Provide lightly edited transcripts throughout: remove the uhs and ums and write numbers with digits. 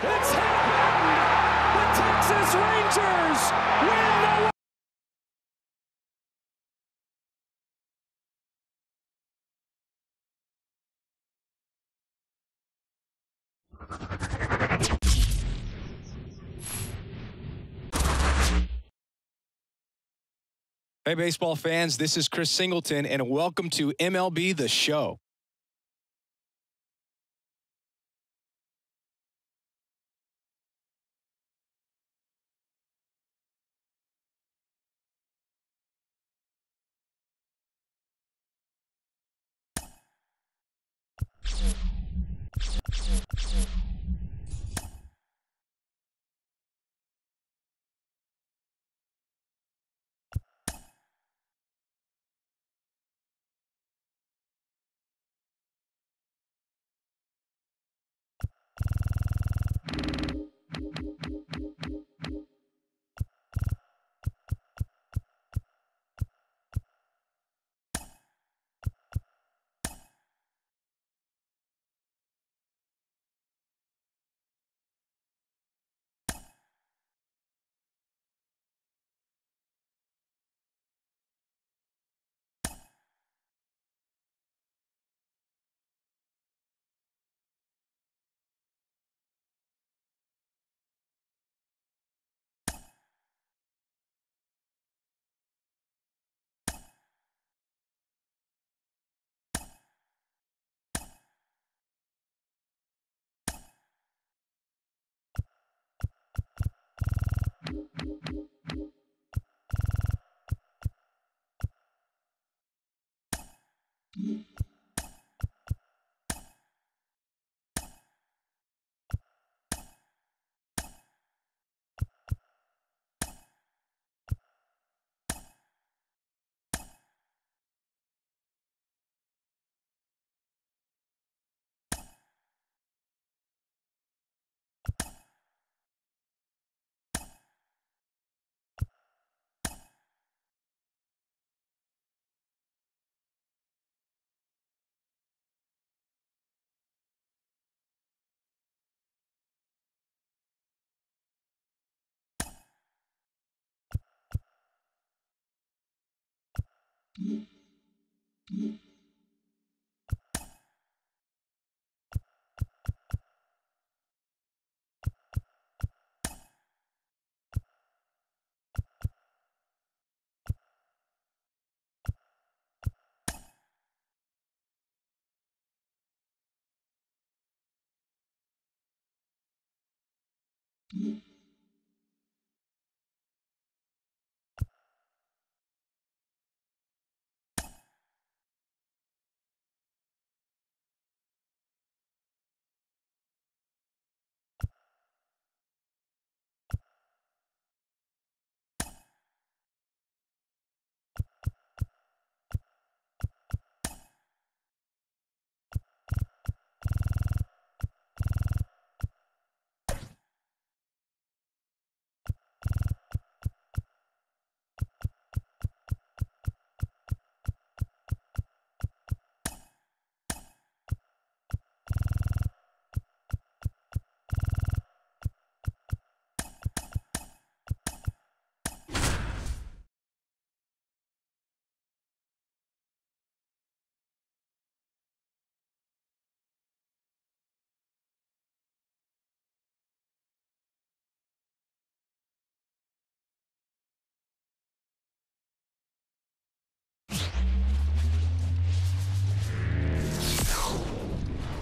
It's happened! The Texas Rangers win the Hey, baseball fans, this is Chris Singleton, and welcome to MLB The Show.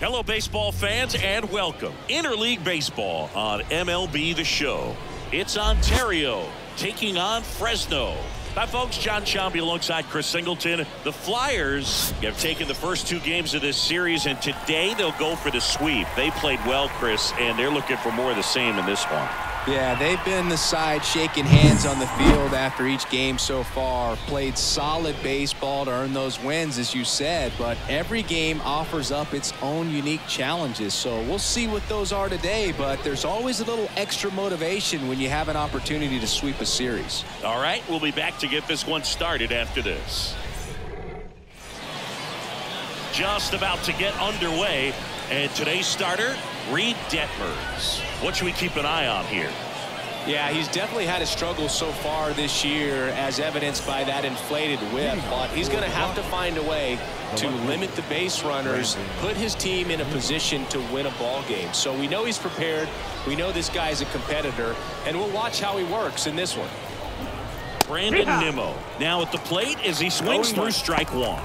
Hello, baseball fans, and welcome. Interleague Baseball on MLB The Show. It's Ontario taking on Fresno. Hi, folks. John Sciambi alongside Chris Singleton. The Flyers have taken the first two games of this series, and today they'll go for the sweep. They played well, Chris, and they're looking for more of the same in this one. Yeah, they've been the side shaking hands on the field after each game so far. Played solid baseball to earn those wins, as you said, but every game offers up its own unique challenges. So we'll see what those are today, but there's always a little extra motivation when you have an opportunity to sweep a series. All right, we'll be back to get this one started after this. Just about to get underway, and today's starter Reed Detmers. What should we keep an eye on here? Yeah, he's definitely had his struggles so far this year, as evidenced by that inflated whip. But he's going to have to find a way to limit the base runners, put his team in a position to win a ball game. So we know he's prepared. We know this guy's a competitor, and we'll watch how he works in this one. Brandon Nimmo now at the plate as he swings through strike one.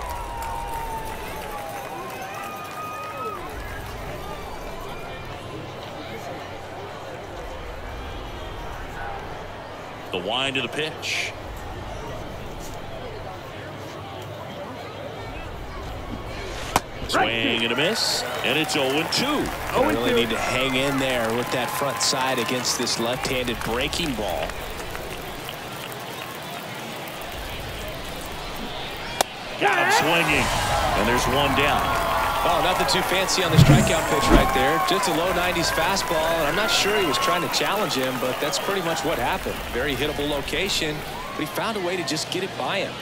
The wind of the pitch. Swing and a miss, and it's 0-2. Really need to hang in there with that front side against this left-handed breaking ball. Got him swinging, and there's one down. Oh, nothing too fancy on the strikeout pitch right there. Just a low 90s fastball. And I'm not sure he was trying to challenge him, but that's pretty much what happened. Very hittable location, but he found a way to just get it by him.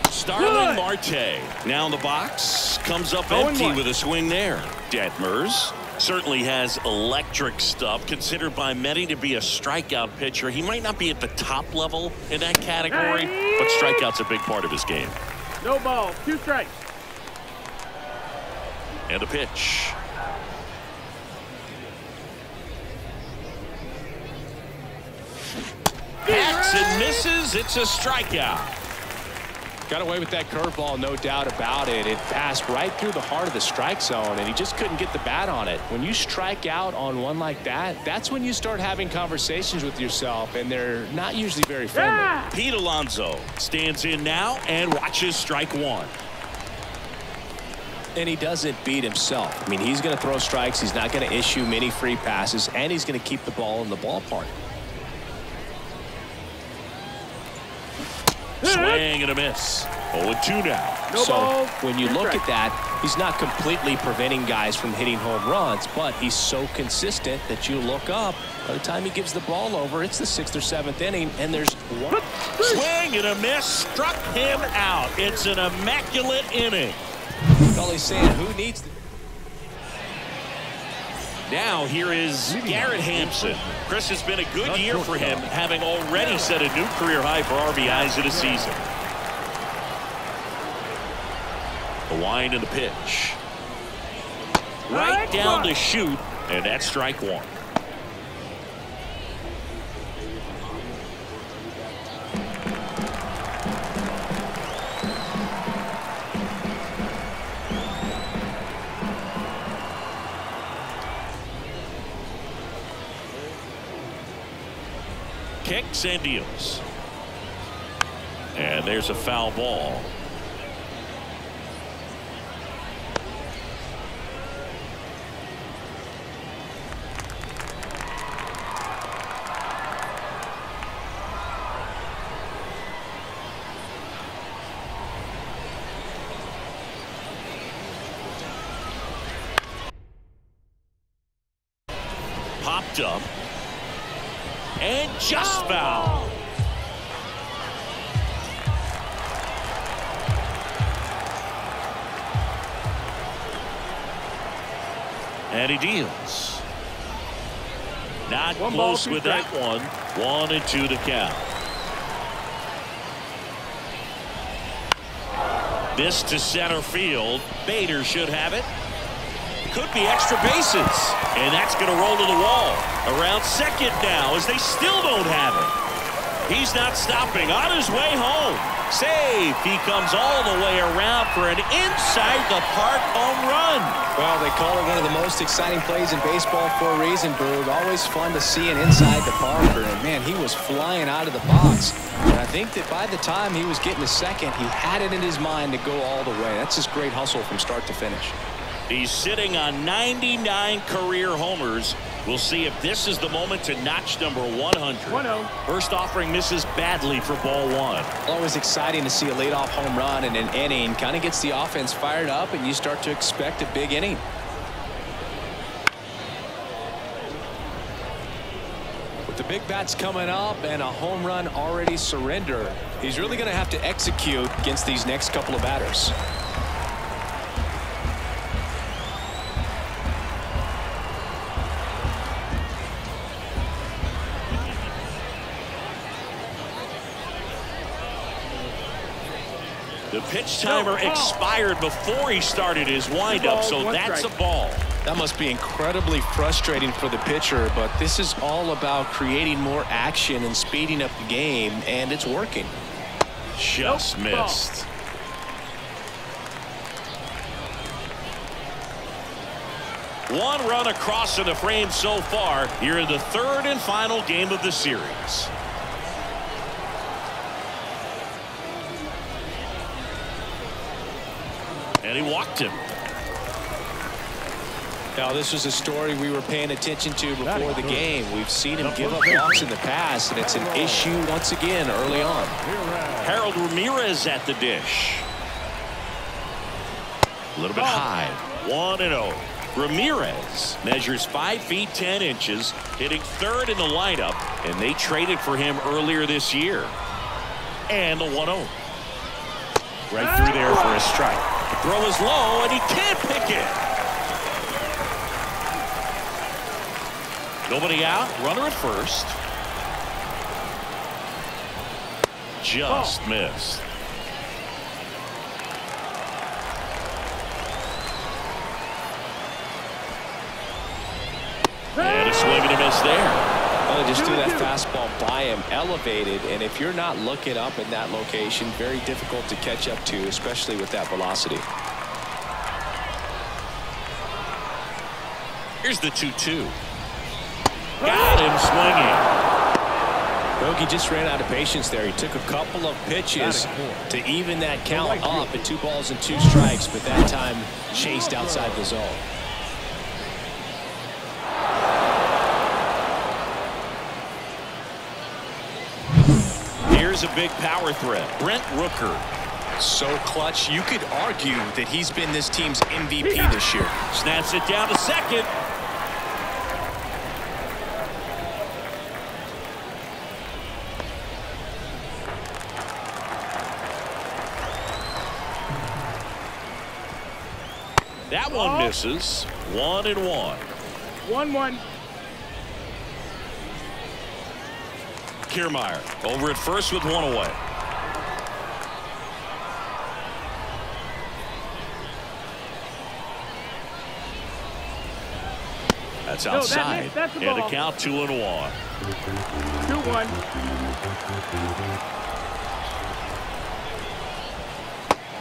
Starling Marte now in the box, comes up empty with a swing there. Detmers certainly has electric stuff, considered by many to be a strikeout pitcher. He might not be at the top level in that category, but strikeout's a big part of his game. No ball, 2 strikes. And a pitch. Hacks and misses. It's a strikeout. Got away with that curveball, no doubt about it. It passed right through the heart of the strike zone, and he just couldn't get the bat on it. When you strike out on one like that, that's when you start having conversations with yourself, and they're not usually very friendly. Pete Alonso stands in now and watches strike one. And he doesn't beat himself. I mean, he's going to throw strikes. He's not going to issue many free passes, and he's going to keep the ball in the ballpark. Swing and a miss. 0-2 now. So when you look at that, he's not completely preventing guys from hitting home runs, but he's so consistent that you look up. By the time he gives the ball over, it's the 6th or 7th inning, and there's one. Swing and a miss. Struck him out. It's an immaculate inning. All he's saying, who needs to... Now here is Garrett Hampson. Chris, has been a good year for him, having already set a new career high for RBIs in a season. The wind and the pitch. Right down the chute, and that's strike one. Kicks and deals. And there's a foul ball. Popped up. And just foul. And he deals. Not close with that one. 1-2 to count. This to center field. Bader should have it. Could be extra bases, and that's going to roll to the wall. Around second now as they still don't have it. He's not stopping. On his way home. Save. He comes all the way around for an inside the park home run. Well, they call it one of the most exciting plays in baseball for a reason, Boog. Always fun to see an inside the parker, and man, he was flying out of the box. And I think that by the time he was getting to second, he had it in his mind to go all the way. That's just great hustle from start to finish. He's sitting on 99 career homers. We'll see if this is the moment to notch number 100. First offering misses badly for ball one. Always exciting to see a leadoff home run in an inning. Kind of gets the offense fired up, and you start to expect a big inning. With the big bats coming up and a home run already surrendered, he's really going to have to execute against these next couple of batters. The pitch timer expired before he started his windup, so that's a ball. That must be incredibly frustrating for the pitcher, but this is all about creating more action and speeding up the game, and it's working. Just missed. One run across in the frame so far here in the third and final game of the series. And he walked him. Now, this was a story we were paying attention to before the game. We've seen him give up walks in the past, and it's an issue once again early on. Harold Ramirez at the dish. A little bit high. 1-0. Ramirez measures 5 feet 10 inches, hitting third in the lineup, and they traded for him earlier this year. And the 1-0. Right through there for a strike. The throw is low, and he can't pick it. Nobody out. Runner at first. Just missed. And a swing and a miss there. Well, they just threw that fastball by him, elevated, and if you're not looking up in that location, very difficult to catch up to, especially with that velocity. Here's the 2-2. Got him swinging. Bogey just ran out of patience there. He took a couple of pitches to even that count up at 2 balls and 2 strikes, but that time chased outside the zone. Here's a big power threat. Brent Rooker. So clutch, you could argue that he's been this team's MVP this year. Snaps it down to second. That one misses. 1-1. 1-1. Kiermaier over at first with 1 away. That's outside. That's a and ball. the count 2-1. 2-1.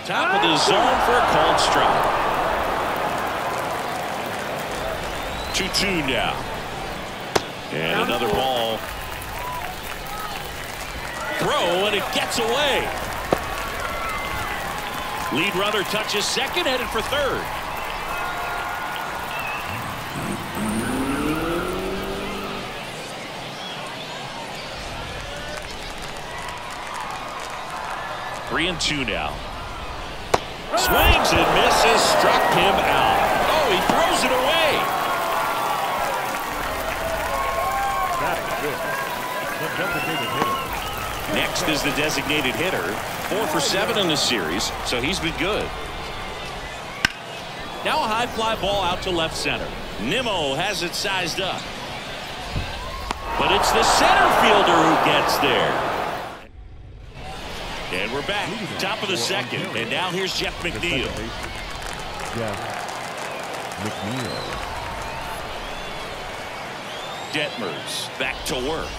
Top of the zone for a called strike. 2-2 now. And another ball. Throw, and it gets away. Lead runner touches second, headed for third. Three and 2 now. Swings and misses, struck him out. Oh, he throws it away. Next is the designated hitter. 4 for 7 in the series, so he's been good. Now a high fly ball out to left center. Nimmo has it sized up. But it's the center fielder who gets there. And we're back. Top of the second. And now here's Jeff McNeil. Detmers back to work.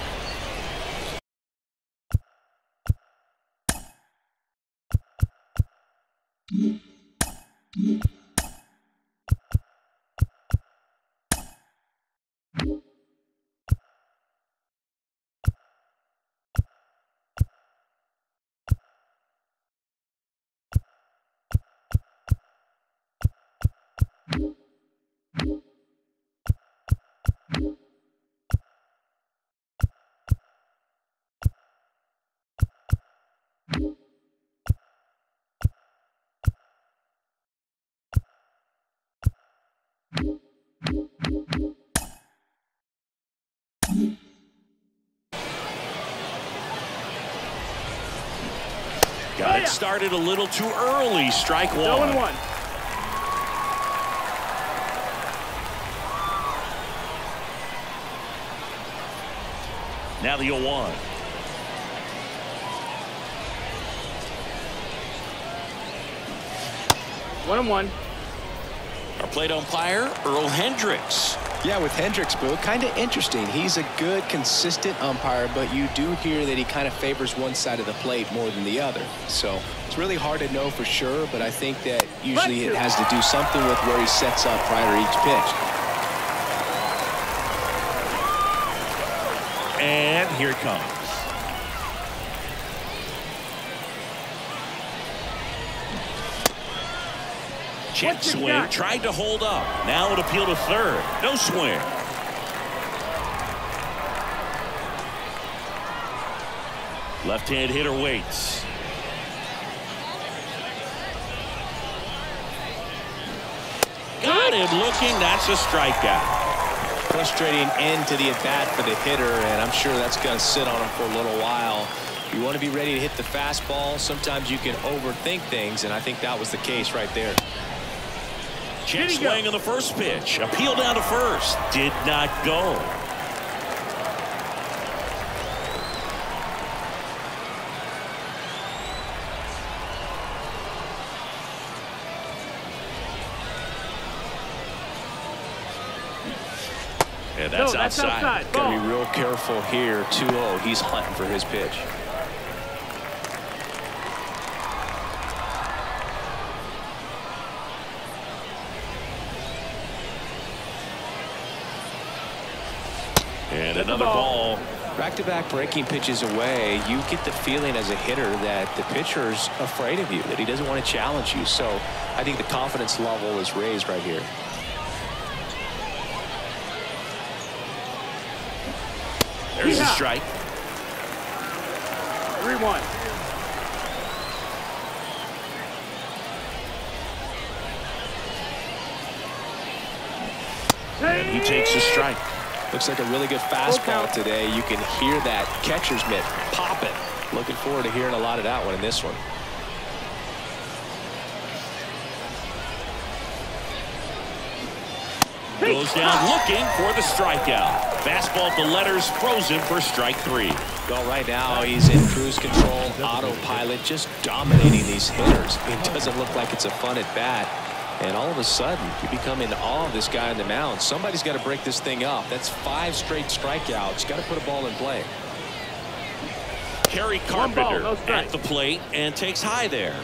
Got it started a little too early. Strike 1. 0-1. Now the 0-1. 1-1. Our plate umpire, Earl Hendricks. Yeah, with Hendricks, Boo, kind of interesting. He's a good, consistent umpire, but you do hear that he kind of favors one side of the plate more than the other. So it's really hard to know for sure, but I think that usually it has to do something with where he sets up prior to each pitch. And here it comes. Check swing, tried to hold up. Now it appeal to third. No swing. Left-hand hitter waits. Got him looking. That's a strikeout. Frustrating end to the at-bat for the hitter, and I'm sure that's going to sit on him for a little while. You want to be ready to hit the fastball. Sometimes you can overthink things, and I think that was the case right there. Check swing on the first pitch. Appeal down to first. Did not go. And that's outside. Got to be real careful here. 2-0. He's hunting for his pitch. And another ball. Back-to-back breaking pitches away, you get the feeling as a hitter that the pitcher's afraid of you, that he doesn't want to challenge you. So I think the confidence level is raised right here. There's a strike. 3-1. And he takes a strike. Looks like a really good fastball today. You can hear that catcher's mitt popping. Looking forward to hearing a lot of that one in this one. Goes down looking for the strikeout. Fastball to letters, frozen for strike 3. Well, right now he's in cruise control, autopilot, just dominating these hitters. It doesn't look like it's a fun at bat. And all of a sudden, you become in awe of this guy on the mound. Somebody's got to break this thing up. That's 5 straight strikeouts. Got to put a ball in play. Kerry Carpenter at the plate and takes high there.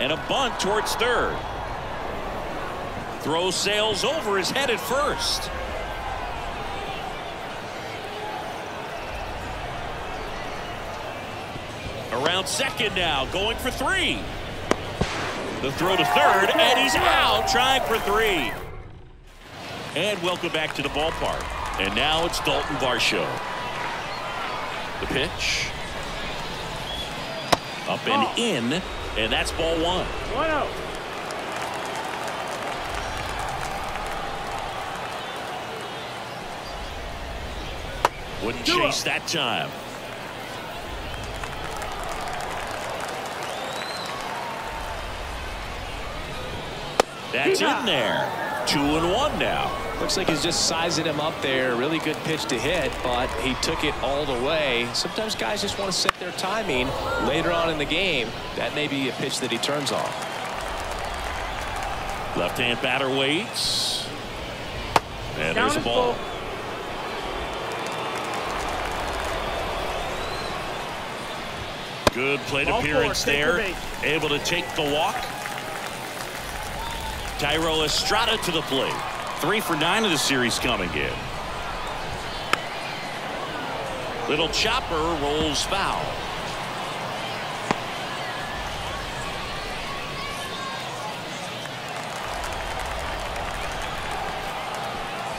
And a bunt towards third. Throw sails over his head at first. Around second now, going for 3. The throw to third, and he's out, trying for 3. And welcome back to the ballpark. And now it's Dalton Varsho. The pitch. Up and in, and that's ball 1. 1-0. Wouldn't chase that time. That's in there. 2-1 now. Looks like he's just sizing him up there. Really good pitch to hit, but he took it all the way. Sometimes guys just want to set their timing later on in the game. That may be a pitch that he turns on. Left-hand batter waits. And there's a ball. Good plate appearance there. Able to take the walk. Tyro Estrada to the plate. 3 for 9 of the series coming in. Little chopper rolls foul.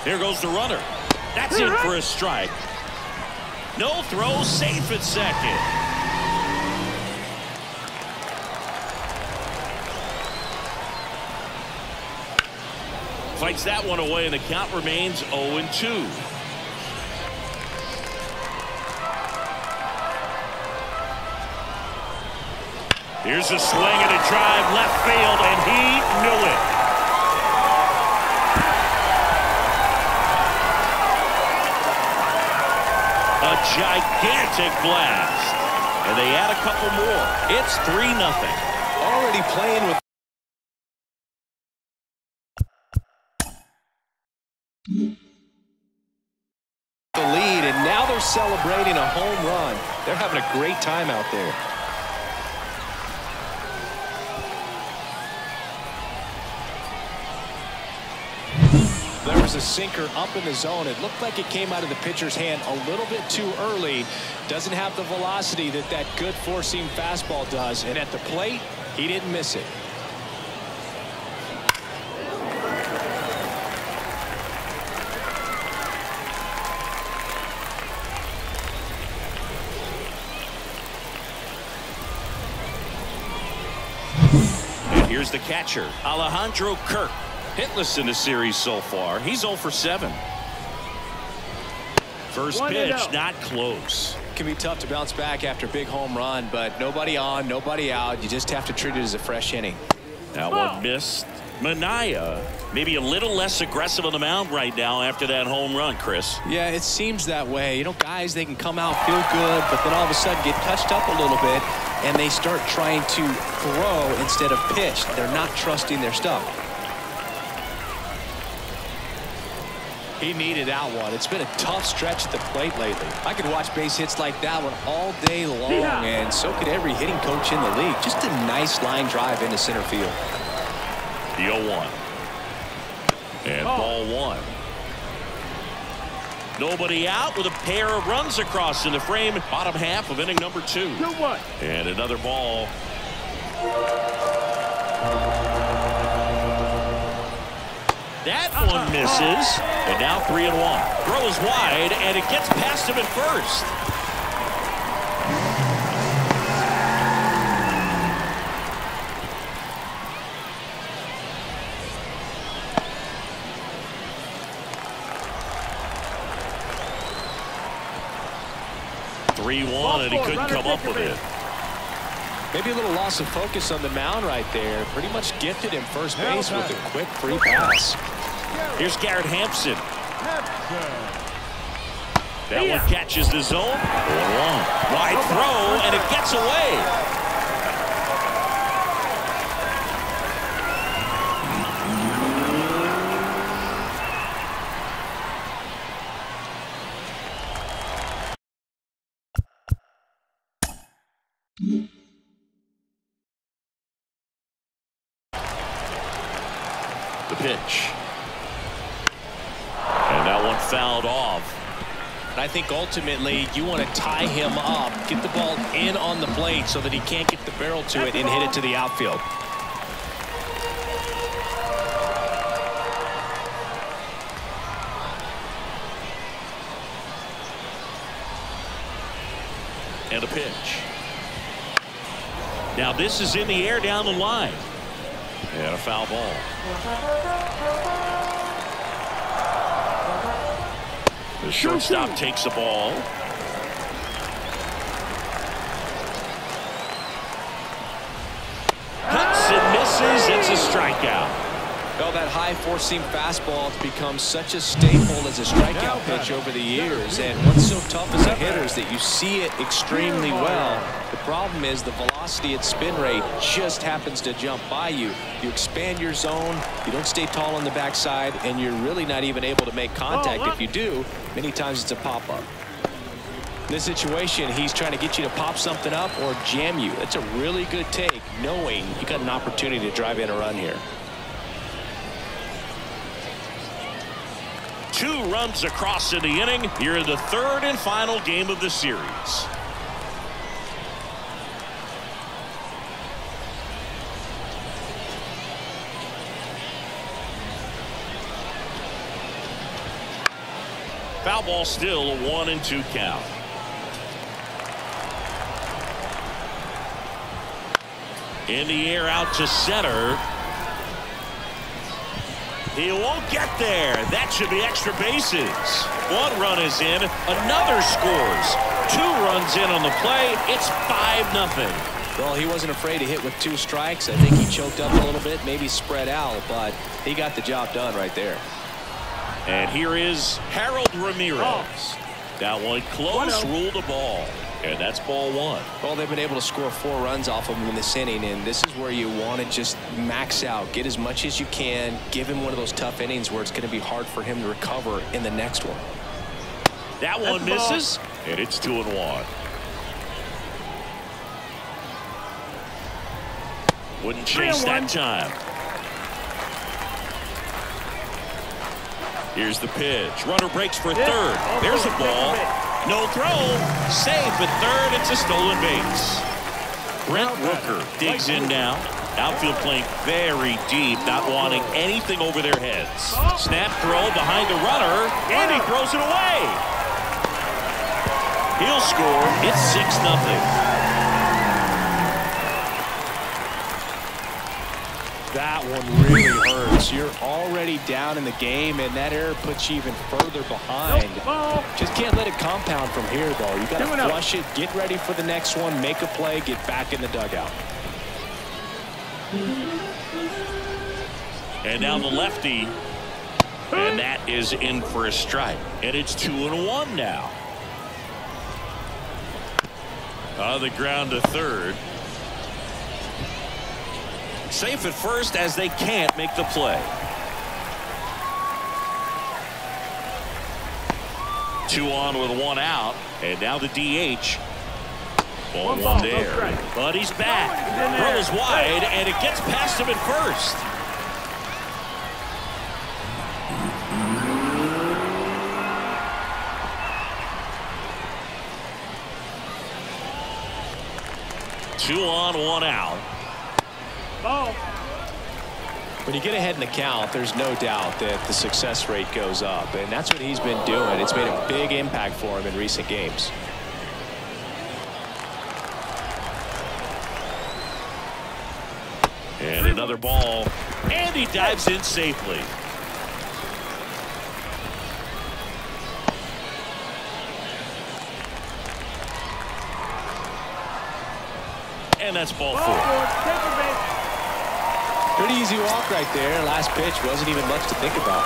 Here goes the runner. That's in for a strike. No throw, safe at second. Fights that one away, and the count remains 0-2. Here's a swing and a drive left field, and he knew it. gigantic blast. And they add a couple more. It's 3-0. Already playing with the lead, and now they're celebrating a home run. They're having a great time out there. There was a sinker up in the zone. It looked like it came out of the pitcher's hand a little bit too early. Doesn't have the velocity that that good four-seam fastball does. And at the plate, he didn't miss it. And here's the catcher, Alejandro Kirk. Hitless in the series so far. He's 0 for 7. First pitch, not close. It can be tough to bounce back after a big home run, but nobody on, nobody out. You just have to treat it as a fresh inning. That one missed. Manaea, maybe a little less aggressive on the mound right now after that home run, Chris. Yeah, it seems that way. You know, guys, they can come out, feel good, but then all of a sudden get touched up a little bit, and they start trying to throw instead of pitch. They're not trusting their stuff. He needed that one. It's been a tough stretch at the plate lately. I could watch base hits like that one all day long, and so could every hitting coach in the league. Just a nice line drive into center field. The 0-1. And ball 1. Nobody out with a pair of runs across in the frame. Bottom half of inning number 2. 2-1. And another ball. That one misses. And now 3-1. Throw is wide, and it gets past him at first. And he couldn't come up with it. Maybe a little loss of focus on the mound right there. Pretty much gifted him first base with a quick free pass. Here's Garrett Hampson. That one catches the zone. 1-1. Wide throw, and it gets away. The pitch. And that one fouled off. I think ultimately you want to tie him up, get the ball in on the plate so that he can't get the barrel to it and hit it to the outfield. And a pitch. Now this is in the air down the line. And a foul ball. The shortstop takes the ball. Cuts and misses. It's a strikeout. Well, that high four-seam fastball has become such a staple as a strikeout pitch over the years. And what's so tough as a hitter is that you see it extremely well. The problem is the velocity at spin rate just happens to jump by you. You expand your zone, you don't stay tall on the backside, and you're really not even able to make contact. If you do, many times it's a pop-up. In this situation, he's trying to get you to pop something up or jam you. That's a really good take, knowing you got an opportunity to drive in a run here. 2 runs across in the inning. Here in the third and final game of the series. Foul ball, still a 1-2 count. In the air out to center. He won't get there. That should be extra bases. 1 run is in. Another scores. 2 runs in on the play. It's 5-0. Well, he wasn't afraid to hit with 2 strikes. I think he choked up a little bit, maybe spread out, but he got the job done right there. And here is Harold Ramirez. That one close, ruled a ball. And that's ball one. Well, they've been able to score 4 runs off of him in this inning, and this is where you want to just max out. Get as much as you can. Give him one of those tough innings where it's going to be hard for him to recover in the next one. That one misses, and it's 2-1. Wouldn't chase that time. Here's the pitch. Runner breaks for third. There's a ball. No throw. Safe at third. It's a stolen base. Brent Rooker digs in now. Outfield playing very deep, not wanting anything over their heads. Snap throw behind the runner, and he throws it away. He'll score. It's 6-0. That one really hurts. You're already down in the game, and that error puts you even further behind. Just can't let it compound from here, though. You got to flush it, get ready for the next one, make a play, get back in the dugout. And now the lefty, and that is in for a strike. And it's 2-1 now. On the ground to third. Safe at first as they can't make the play. 2 on with 1 out, and now the DH. Ball 1 there, but he's back. Throws wide, and it gets past him at first. Two on, 1 out. When you get ahead in the count, there's no doubt that the success rate goes up, and that's what he's been doing. It's made a big impact for him in recent games. And another ball, and he dives in safely. And that's ball 4. Pretty easy walk right there. Last pitch wasn't even much to think about.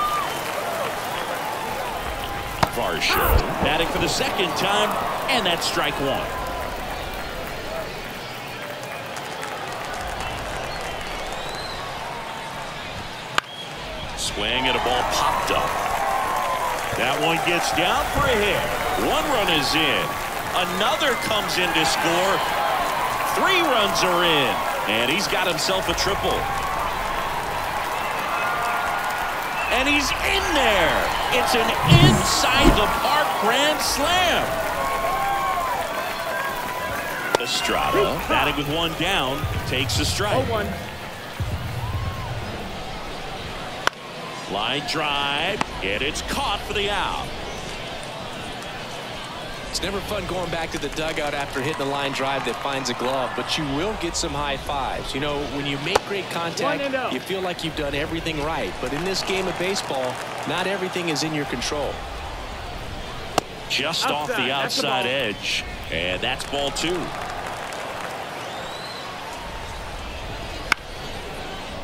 Varsho batting for the second time, and that's strike 1. Swing and a ball popped up. That one gets down for a hit. 1 run is in. Another comes in to score. 3 runs are in, and he's got himself a triple. And he's in there. It's an inside the park grand slam. Estrada batting with 1 down takes a strike. 0-1. Line drive, and it's caught for the out. It's never fun going back to the dugout after hitting a line drive that finds a glove, but you will get some high fives. You know, when you make great contact, you feel like you've done everything right. But in this game of baseball, not everything is in your control. Just off the outside edge, and that's ball 2.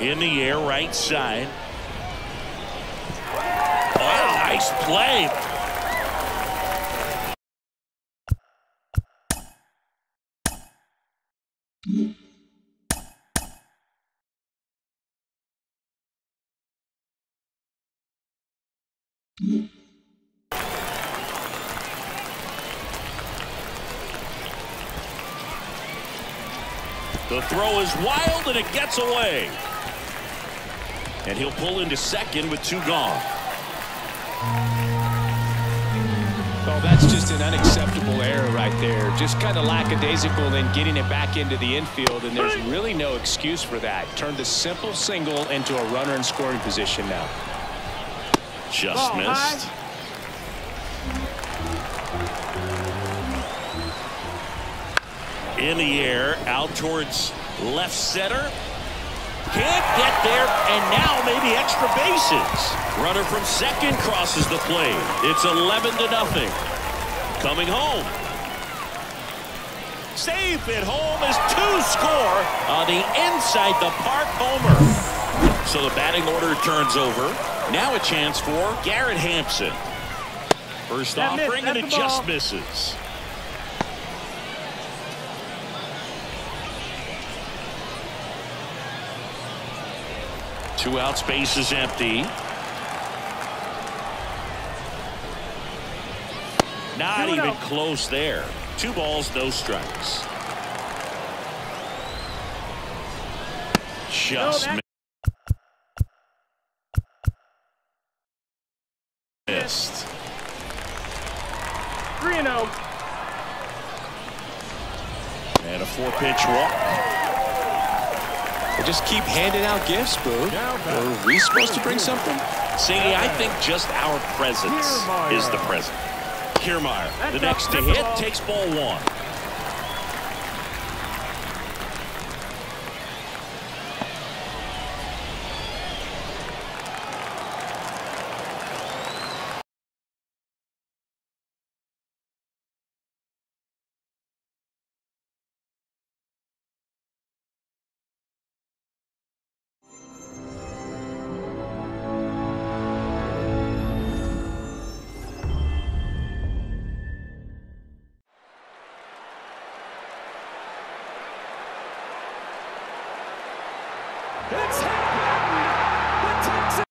In the air, right side. Oh, nice play. The throw is wild, and it gets away. And he'll pull into second with 2 gone. Oh, that's just an unacceptable error right there. Just kind of lackadaisical in getting it back into the infield, and there's really no excuse for that. Turned a simple single into a runner in scoring position now. Just missed. In the air, out towards left center. Can't get there, and now maybe extra bases. Runner from second crosses the plate. It's 11-0. Coming home. Safe at home as 2 score on the inside the park homer. So the batting order turns over. Now a chance for Garrett Hampson. First That offering, missed. and it That's the just ball. misses. Two out, space is empty. Not even close there. 2 balls, no strikes. Just missed. 3-0. And a 4-pitch walk. They just keep handing out gifts, Boo. Are we supposed to bring something? See, I think just our presence is the present. Kiermaier, the next to hit, takes ball 1. It's happened! The Texans.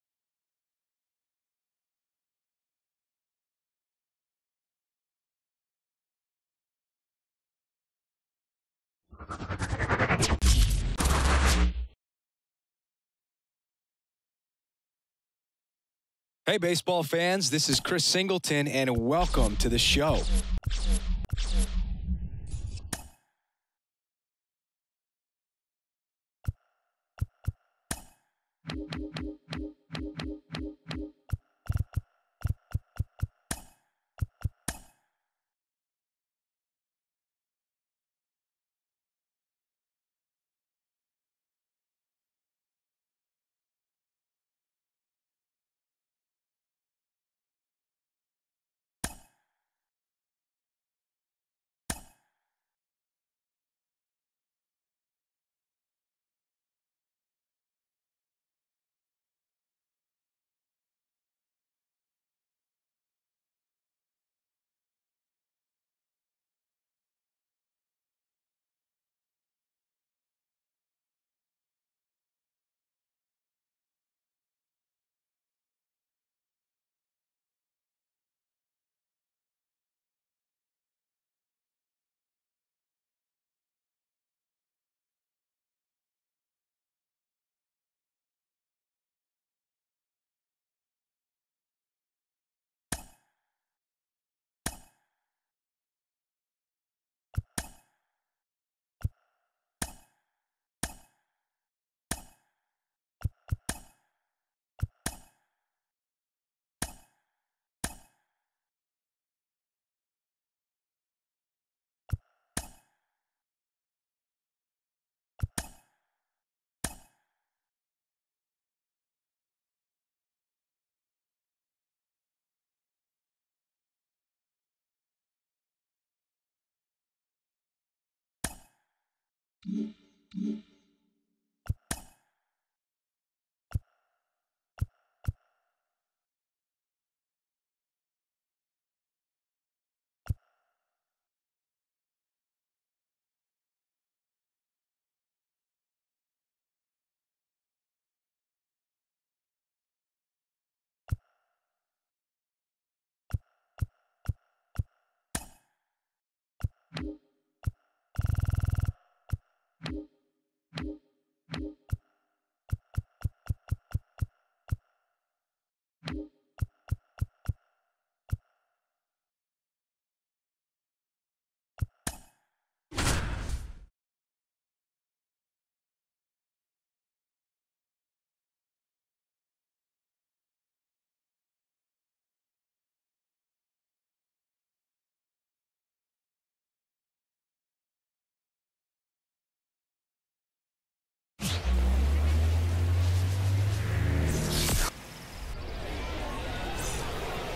Hey, baseball fans, this is Chris Singleton, and welcome to the show.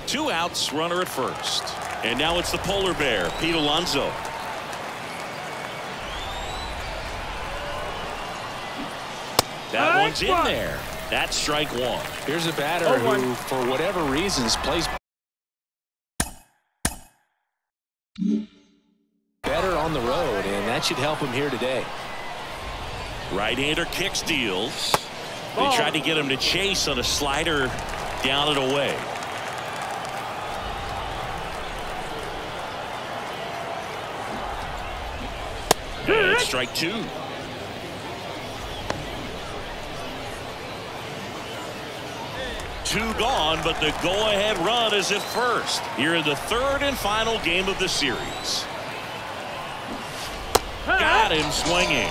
Two outs, runner at first. And now it's the polar bear, Pete Alonso. That one's in there. That's strike 1. Here's a batter who, for whatever reasons, plays Better on the road, and that should help him here today. Right-hander kicks, deals. They tried to get him to chase on a slider down and away. And strike two. Two gone, but the go-ahead run is at first. Here in the third and final game of the series. Got him swinging.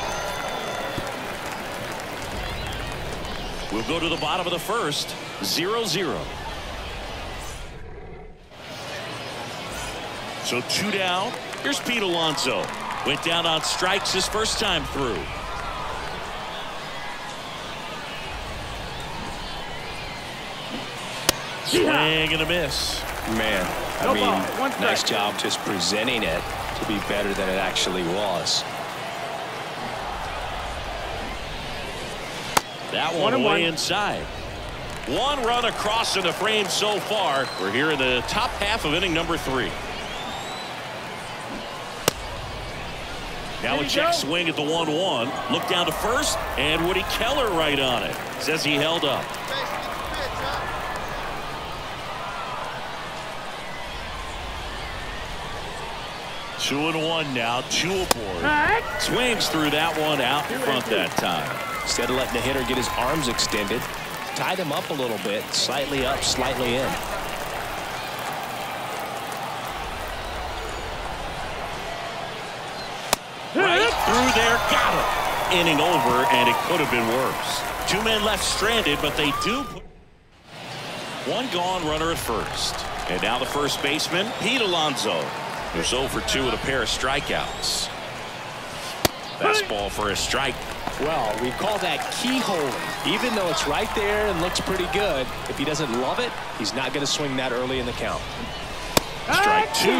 We'll go to the bottom of the first, 0-0. So two down. Here's Pete Alonso. Went down on strikes his first time through. Swing and a miss. Man, I mean, nice job just presenting it to be better than it actually was. That one way inside. One run across in the frame so far. We're here in the top half of inning number 3. Now a check swing at the 1-1. Look down to first, and Woody Keller right on it. Says he held up. Two and one now, 2 aboard. Swings through that one out in front that time. Instead of letting the hitter get his arms extended, tied him up a little bit, slightly up, slightly in. Right through there, got him. Inning over, and it could have been worse. 2 men left stranded, but they do put one gone runner at first. And now the first baseman, Pete Alonso, who's 0 for 2 with a pair of strikeouts. Fastball for a strike. Well, we call that keyholing. Even though it's right there and looks pretty good, if he doesn't love it, he's not going to swing that early in the count. Strike 2.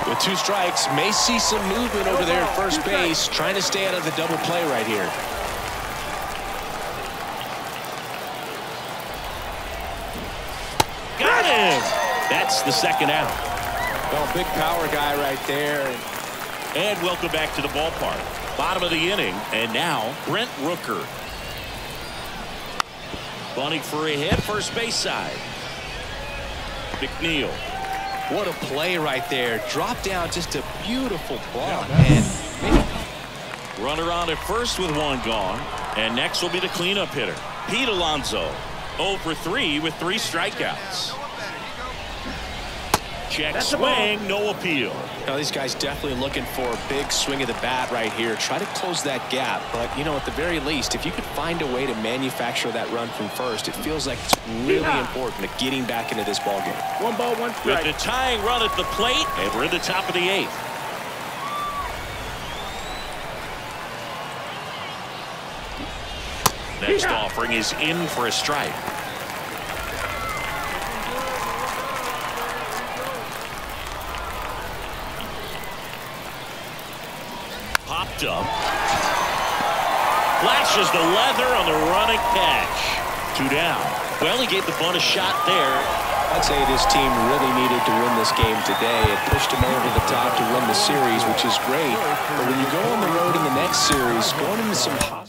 With 2 strikes, may see some movement over there at first base, trying to stay out of the double play right here. Got him. That's the second out. Well, big power guy right there. And welcome back to the ballpark. Bottom of the inning, and now Brent Rooker. Bunting for a hit, first base side. McNeil. What a play right there. Drop down, just a beautiful ball. Man. Runner on at first with 1 gone. And next will be the cleanup hitter, Pete Alonso. 0 for 3 with 3 strikeouts. Check swing, no appeal. Now these guys definitely looking for a big swing of the bat right here. Try to close that gap. But, you know, at the very least, if you could find a way to manufacture that run from first, it feels like it's really important to getting back into this ball game. 1 ball, 1 strike. With the tying run at the plate, and we're in the top of the 8th. Next offering is in for a strike. Popped up. Flashes the leather on the running catch. 2 down. Well, he gave the bunt a shot there. I'd say this team really needed to win this game today. It pushed them over the top to win the series, which is great. But when you go on the road in the next series, going into some hot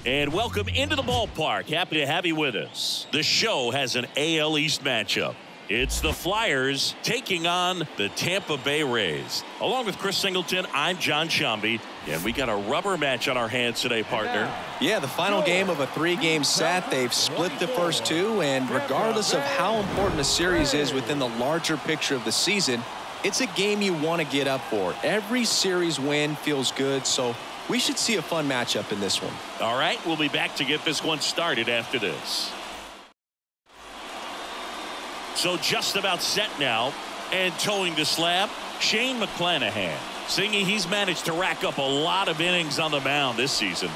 And welcome into the ballpark. Happy to have you with us. The show has an AL East matchup. It's the Flyers taking on the Tampa Bay Rays. Along with Chris Singleton, I'm John Sciambi, and we got a rubber match on our hands today, partner. Yeah, the final game of a 3-game set. They've split the first 2, and regardless of how important a series is within the larger picture of the season, it's a game you want to get up for. Every series win feels good, so we should see a fun matchup in this one. All right, we'll be back to get this one started after this. So just about set now, and towing the slab, Shane McClanahan. Singy, he's managed to rack up a lot of innings on the mound this season.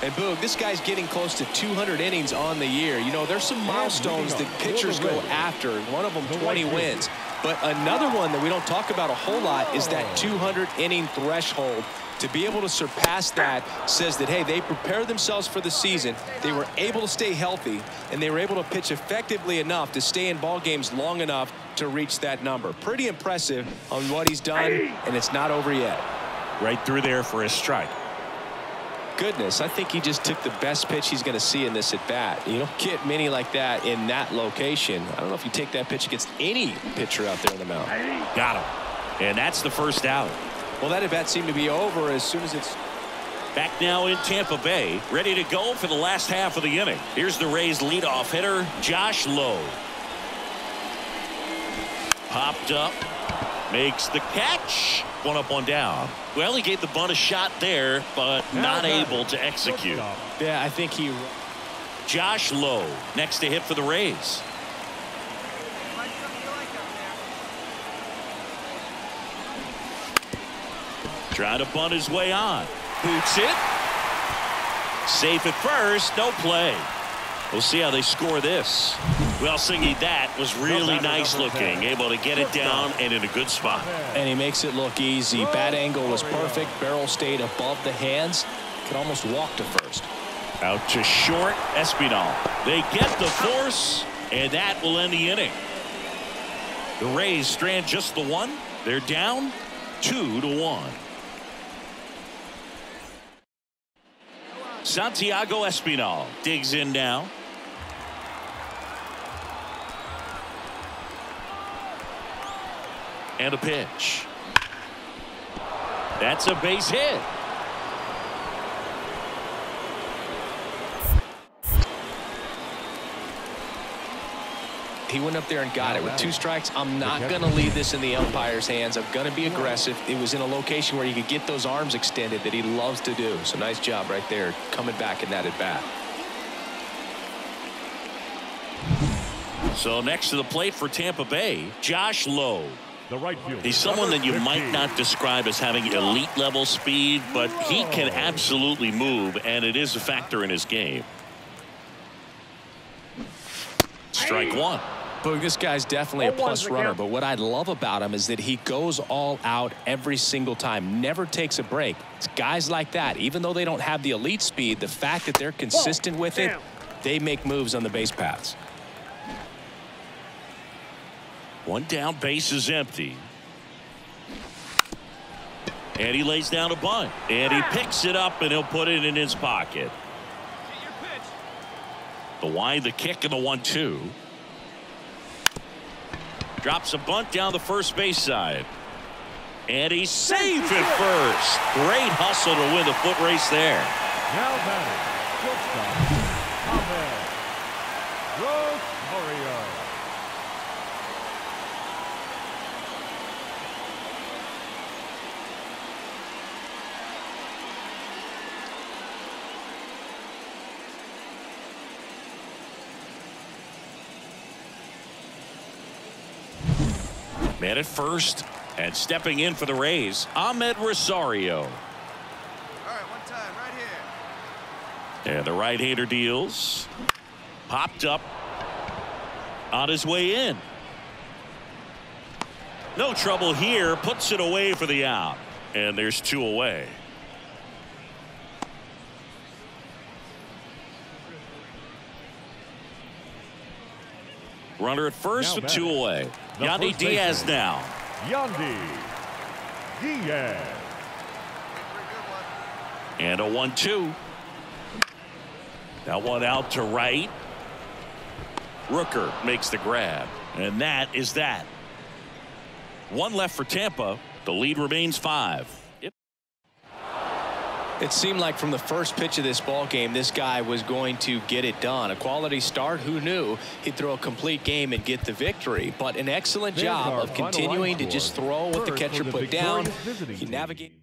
And Boog, this guy's getting close to 200 innings on the year. You know, there's some milestones that pitchers go after. One of them 20 wins. But another one that we don't talk about a whole lot is that 200-inning threshold. To be able to surpass that says that, hey, they prepared themselves for the season. They were able to stay healthy, and they were able to pitch effectively enough to stay in ball games long enough to reach that number. Pretty impressive on what he's done, and it's not over yet. Right through there for a strike. Goodness, I think he just took the best pitch he's going to see in this at-bat. You don't get many like that in that location. I don't know if you take that pitch against any pitcher out there on the mound. Got him. And that's the first out. Well, that at-bat seemed to be over as soon as it's... Back now in Tampa Bay, ready to go for the last half of the inning. Here's the Rays leadoff hitter, Josh Lowe. Popped up, makes the catch. One up, one down. Well, he gave the bunt a shot there, but not able to execute. Yeah, I think he... Josh Lowe, next to hit for the Rays. Trying to bunt his way on. Boots it. Safe at first. No play. We'll see how they score this. Well, Singy, that was really nice looking. Able to get it down and in a good spot. And he makes it look easy. Bat angle was perfect. Barrel stayed above the hands. Could almost walk to first. Out to short. Espinal. They get the force, and that will end the inning. The Rays strand just the one. They're down 2-1. Santiago Espinal digs in now. And a pitch. That's a base hit. He went up there and got it with 2 strikes. I'm not going to leave this in the umpire's hands. I'm going to be aggressive. It was in a location where you could get those arms extended that he loves to do. So nice job right there coming back in that at bat. So next to the plate for Tampa Bay, Josh Lowe. The right fielder. He's someone that you might not describe as having elite level speed, but he can absolutely move, and it is a factor in his game. Strike one. Boog, this guy's definitely a plus runner, but what I love about him is that he goes all out every single time, never takes a break. It's guys like that, even though they don't have the elite speed, the fact that they're consistent with it, they make moves on the base paths. One down, base is empty. And he lays down a bunt. And he picks it up, and he'll put it in his pocket. The wind, the kick, and the 1-2. Drops a bunt down the first base side. And he's safe at first. Great hustle to win the foot race there. Now batting, shortstop, Rosario. Man at first, and stepping in for the Rays, Ahmed Rosario. All right, one time, right here. And the right-hander deals. Popped up on his way in. No trouble here. Puts it away for the out. And there's 2 away. Runner at first with 2 away. Yandy Diaz now. Yandy Diaz. And a 1-2. That one out to right. Rooker makes the grab. And that is that. One left for Tampa. The lead remains 5. It seemed like from the first pitch of this ball game, this guy was going to get it done. A quality start. Who knew he'd throw a complete game and get the victory? But an excellent job of continuing to just throw what the catcher put down. He navigated.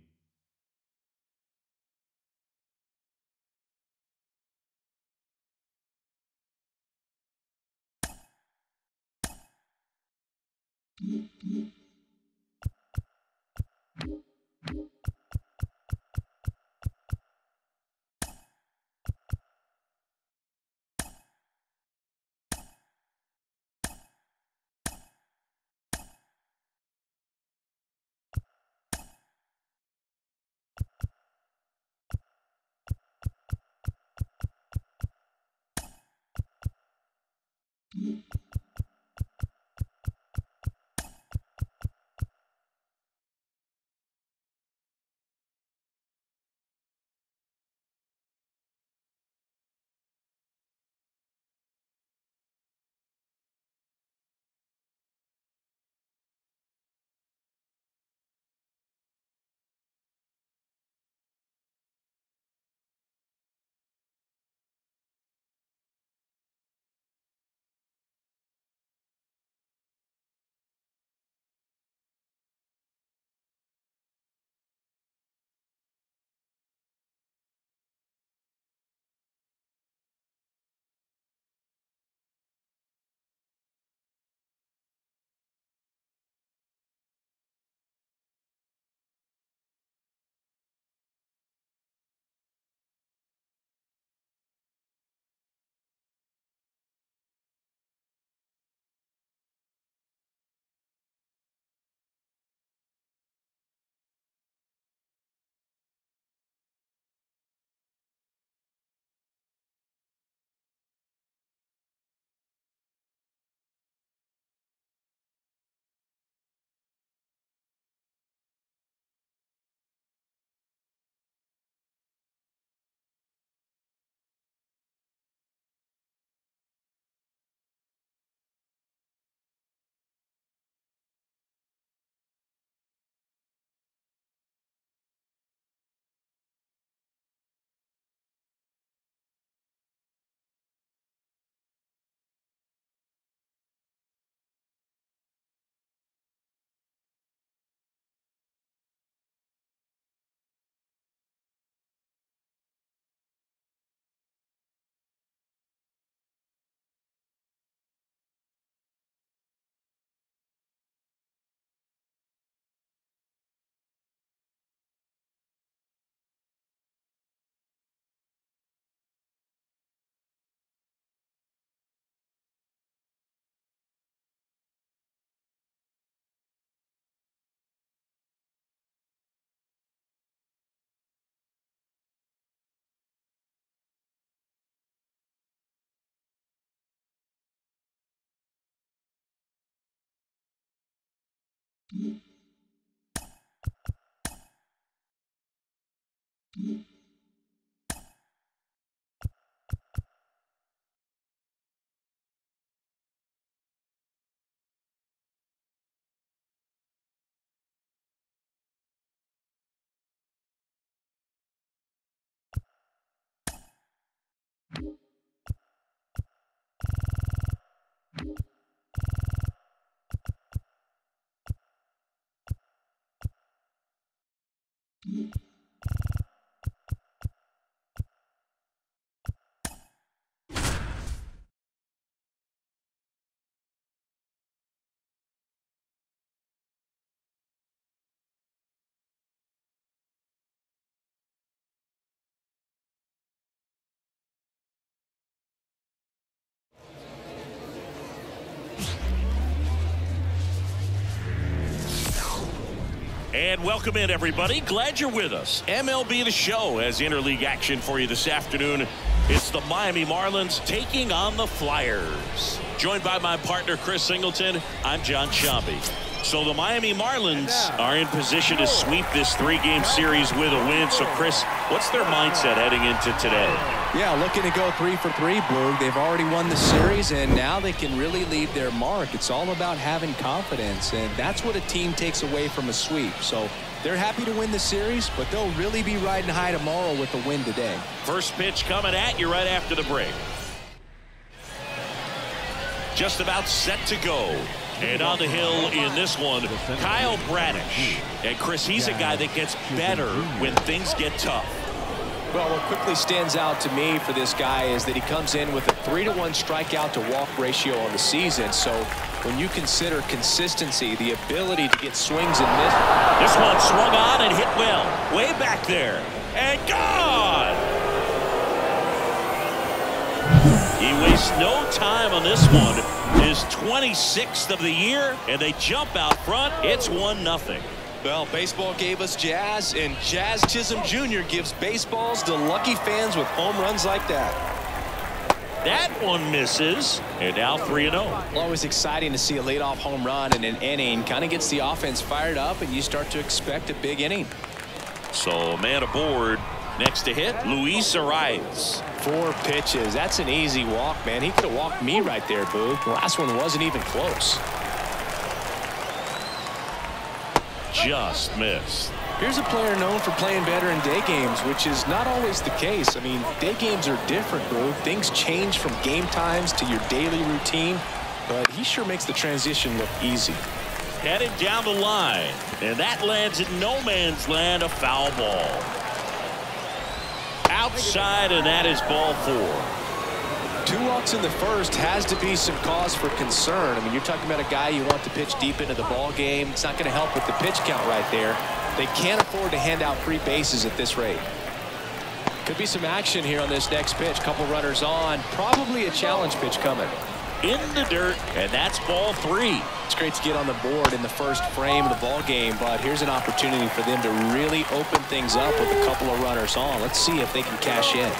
And welcome in, everybody. Glad you're with us. MLB The Show has interleague action for you this afternoon. It's the Miami Marlins taking on the Flyers. Joined by my partner, Chris Singleton, I'm John Shambi. So the Miami Marlins are in position to sweep this 3-game series with a win. So, Chris, what's their mindset heading into today? Yeah, looking to go 3 for 3, Boog. They've already won the series, and now they can really leave their mark. It's all about having confidence, and that's what a team takes away from a sweep. So they're happy to win the series, but they'll really be riding high tomorrow with the win today. First pitch coming at you right after the break. Just about set to go. And on the hill in this one, Kyle Bradish. And, Chris, he's a guy that gets better when things get tough. Well, what quickly stands out to me for this guy is that he comes in with a 3-to-1 strikeout to walk ratio on the season. So when you consider consistency, the ability to get swings and misses. This one swung on and hit well. Way back there. And gone! He wastes no time on this one. His 26th of the year, and they jump out front. It's 1-0. Well, baseball gave us Jazz, and Jazz Chisholm Jr. gives baseballs to lucky fans with home runs like that. That one misses, and now 3-0. Always exciting to see a leadoff home run in an inning. Kind of gets the offense fired up, and you start to expect a big inning. So, man aboard. Next to hit, Luis Arias. 4 pitches. That's an easy walk, man. He could have walked me right there, Boo. The last one wasn't even close. Just missed. Here's a player known for playing better in day games, which is not always the case. I mean, day games are different, Boo. Things change from game times to your daily routine, but he sure makes the transition look easy. Headed down the line, and that lands in no man's land, a foul ball. Outside, and that is ball 4. 2 walks in the first has to be some cause for concern. I mean, you're talking about a guy you want to pitch deep into the ball game. It's not going to help with the pitch count right there. They can't afford to hand out free bases at this rate. Could be some action here on this next pitch. Couple runners on. Probably a challenge pitch coming. In the dirt, and that's ball 3. It's great to get on the board in the first frame of the ball game, but here's an opportunity for them to really open things up with a couple of runners on. Let's see if they can cash in.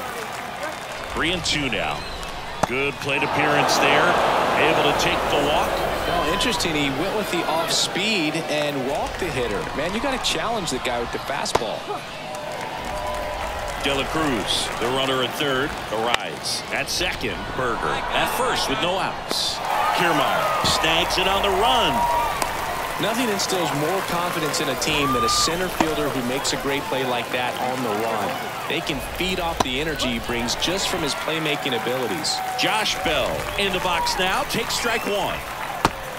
3-2 now. Good plate appearance there. Able to take the walk. Well, interesting. He went with the off speed and walked the hitter. Man, you got to challenge the guy with the fastball. De La Cruz, the runner at third, arrives. At second, Berger. At first with no outs. Kiermaier snags it on the run. Nothing instills more confidence in a team than a center fielder who makes a great play like that on the run. They can feed off the energy he brings just from his playmaking abilities. Josh Bell in the box now. Takes strike 1.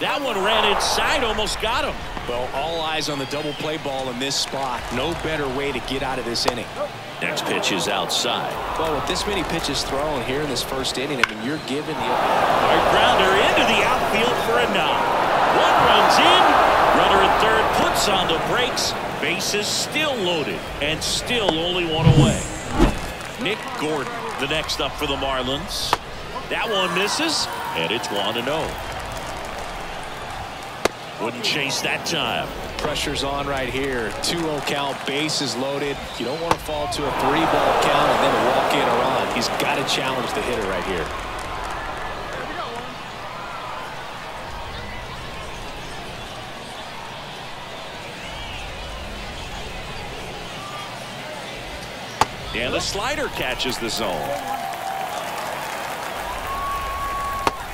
That one ran inside, almost got him. Well, all eyes on the double play ball in this spot. No better way to get out of this inning. Next pitch is outside. Well, with this many pitches thrown here in this first inning, I mean, you're given the hard grounder into the outfield for a knock. One runs in. Runner at third puts on the brakes. Bases still loaded and still only 1 away. Nick Gordon, the next up for the Marlins. That one misses, and it's 1-0. Wouldn't chase that time. Pressure's on right here. 2-0 count, bases loaded. You don't want to fall to a 3-ball count and then walk in or on. He's got to challenge the hitter right here. And the slider catches the zone.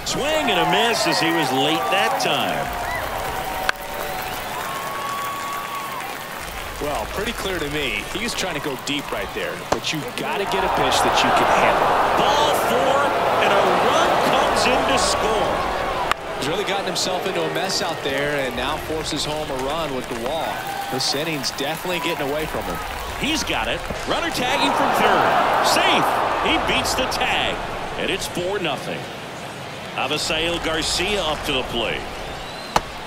Swing and a miss as he was late that time. Well, pretty clear to me. He was trying to go deep right there, but you've got to get a pitch that you can handle. Ball 4, and a run comes in to score. He's really gotten himself into a mess out there and now forces home a run with the walk. This inning's definitely getting away from him. He's got it. Runner tagging from third. Safe. He beats the tag, and it's 4-0. Avisail Garcia up to the plate.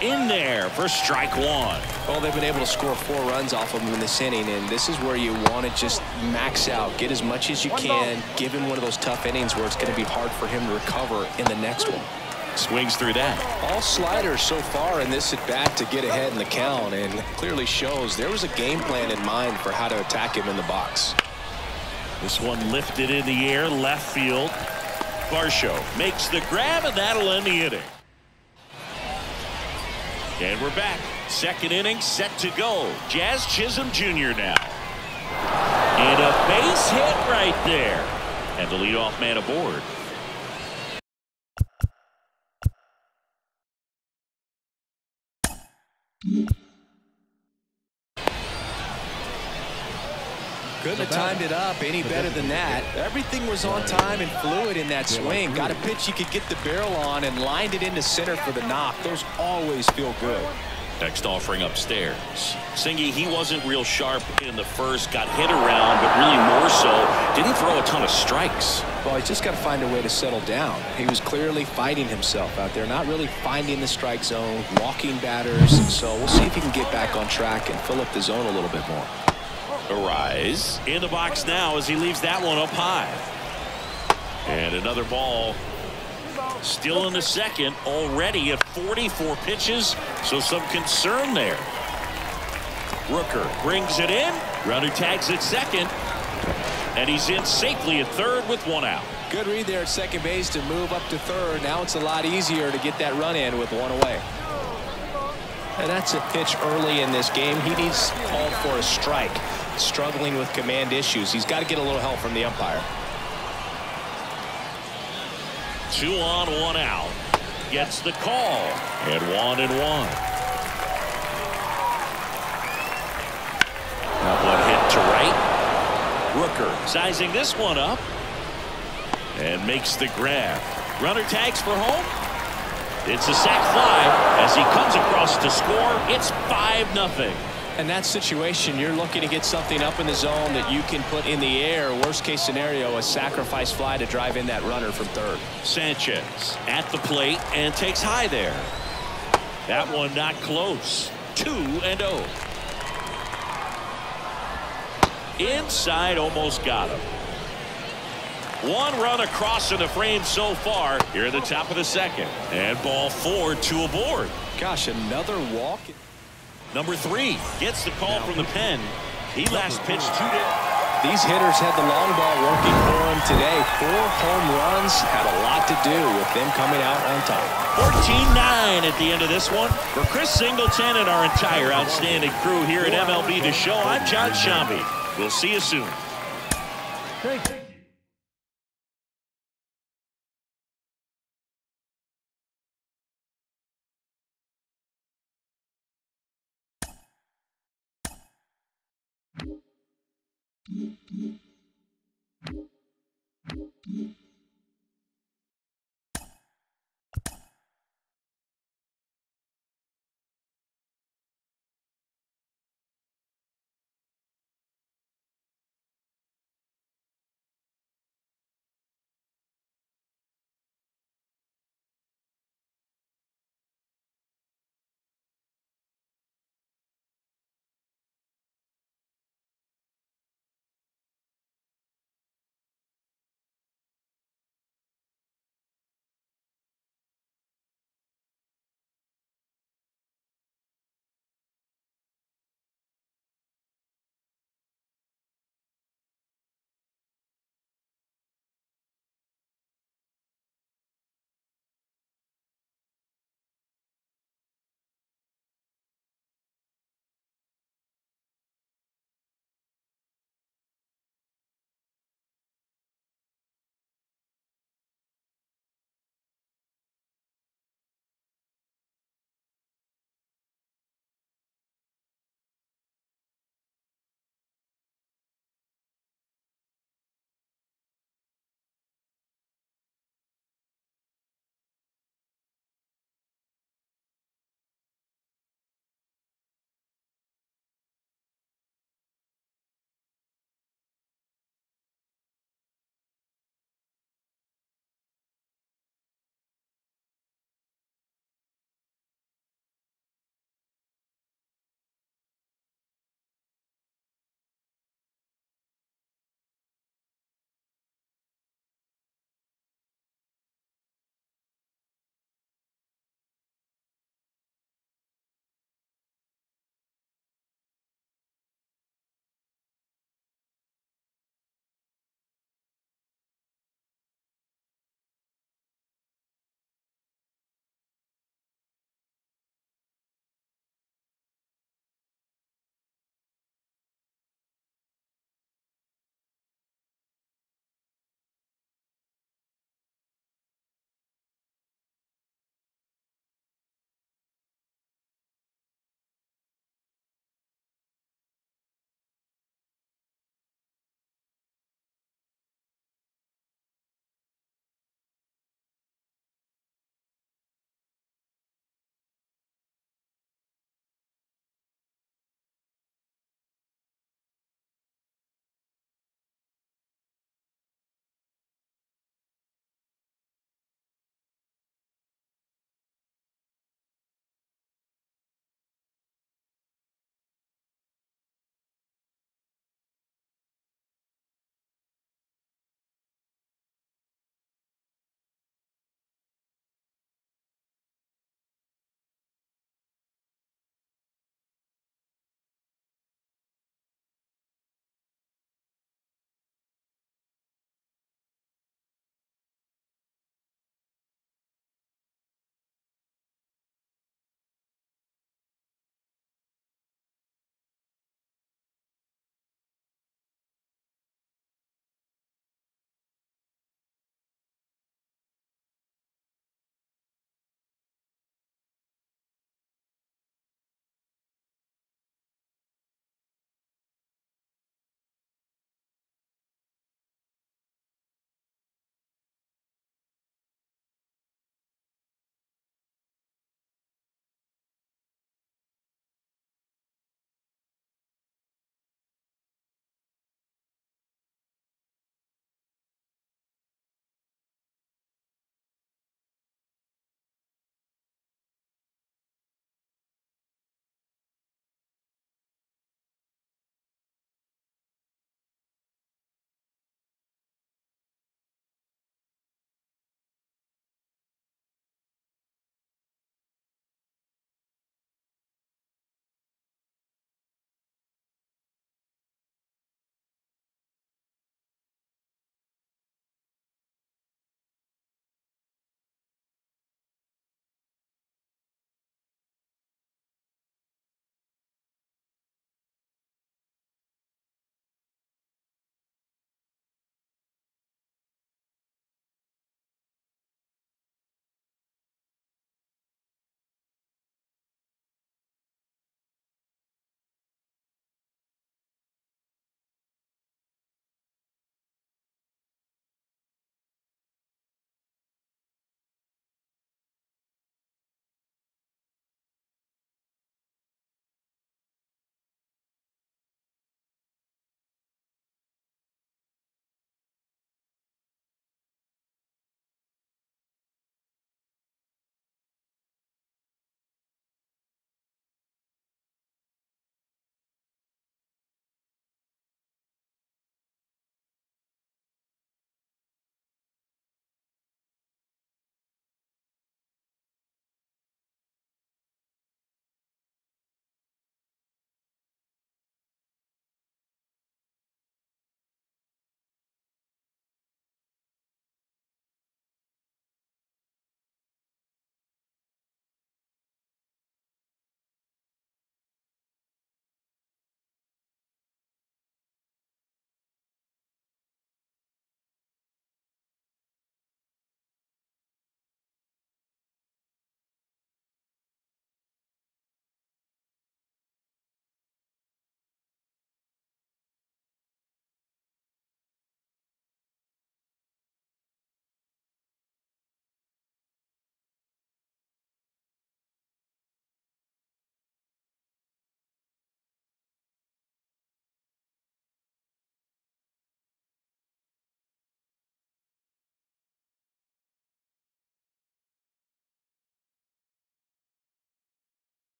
In there for strike 1. Well, they've been able to score 4 runs off of him in this inning, and this is where you want to just max out, get as much as you can, give him one of those tough innings where it's going to be hard for him to recover in the next one. Swings through that. All sliders so far in this at bat to get ahead in the count, and clearly shows there was a game plan in mind for how to attack him in the box. This one lifted in the air, left field. Varsho makes the grab, and that'll end the inning. And we're back. Second inning set to go. Jazz Chisholm Jr. now. And a base hit right there. And the leadoff man aboard. Couldn't have timed it up any better than that. Everything was on time and fluid in that swing. Got a pitch you could get the barrel on and lined it into center for the knock. Those always feel good. Next offering upstairs. Singy, he wasn't real sharp in the first. Got hit around, but really more so. Didn't throw a ton of strikes. Well, he's just got to find a way to settle down. He was clearly fighting himself out there, not really finding the strike zone, walking batters. So we'll see if he can get back on track and fill up the zone a little bit more. Arise in the box now as he leaves that one up high. And another ball. Still in the second, already at 44 pitches, so some concern there. Rooker brings it in. Runner tags at second. And he's in safely at third with one out. Good read there at second base to move up to third. Now it's a lot easier to get that run in with one away. And that's a pitch early in this game. He needs called for a strike. Struggling with command issues. He's got to get a little help from the umpire. 2 on, 1 out. Gets the call. And 1-1. That one hit to right. Rooker sizing this one up. And makes the grab. Runner tags for home. It's a sac fly as he comes across to score. It's 5-0. In that situation, you're looking to get something up in the zone that you can put in the air. Worst case scenario, a sacrifice fly to drive in that runner from third. Sanchez at the plate and takes high there. That one not close. 2-0. Inside, almost got him. One run across in the frame so far here at the top of the second. And ball 4, 2 aboard. Gosh, another walk. Number 3 gets the call from the pen. He last pitched 2 days. These hitters had the long ball working for him today. 4 home runs had a lot to do with them coming out on top. 14-9 at the end of this one. For Chris Singleton and our entire outstanding crew here at MLB The Show, I'm John Shambi. We'll see you soon.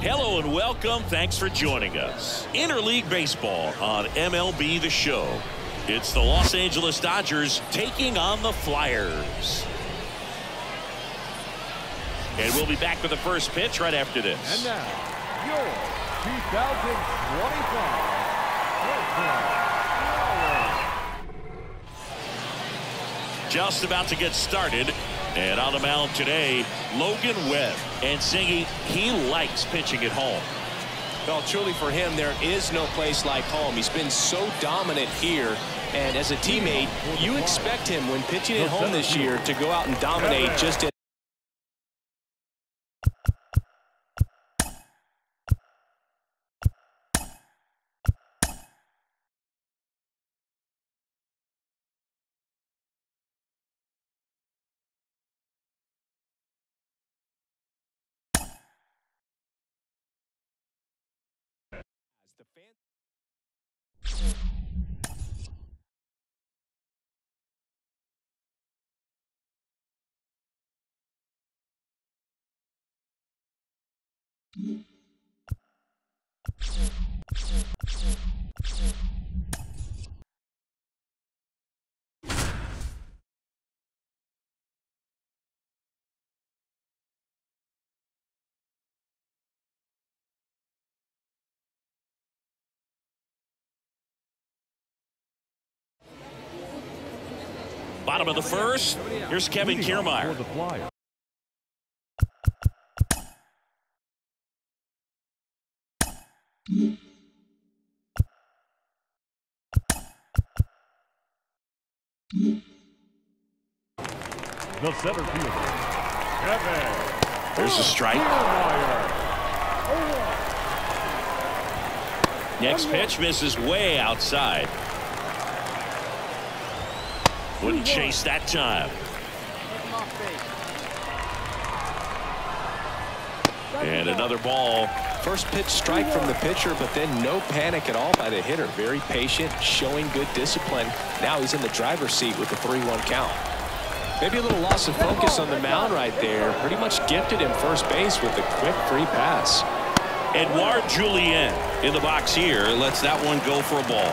Hello and welcome. Thanks for joining us. Interleague Baseball on MLB The Show. It's the Los Angeles Dodgers taking on the Flyers. And we'll be back with the first pitch right after this. And now, your 2025 Just about to get started. And on the mound today, Logan Webb. And Singy, he likes pitching at home. Well, truly for him, there is no place like home. He's been so dominant here. And as a teammate, you expect him when pitching at home this year to go out and dominate just as the fan. Bottom of the first. Here's Kevin Kiermaier. the Flyers. The center fielder, Kevin. There's a strike. Next pitch misses way outside. Wouldn't chase that time. And another ball. First pitch strike from the pitcher, but then no panic at all by the hitter. Very patient, showing good discipline. Now he's in the driver's seat with the 3-1 count. Maybe a little loss of focus on the mound right there. Pretty much gifted him first base with a quick free pass. Edouard Julien in the box here lets that one go for a ball.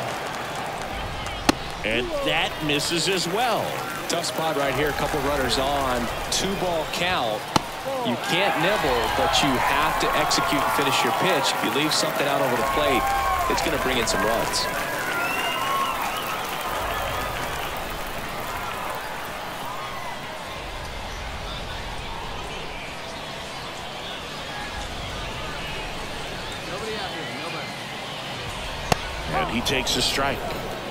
And that misses as well. Tough spot right here. A couple runners on. 2-ball count. You can't nibble, but you have to execute and finish your pitch. If you leave something out over the plate, it's going to bring in some runs. And he takes a strike.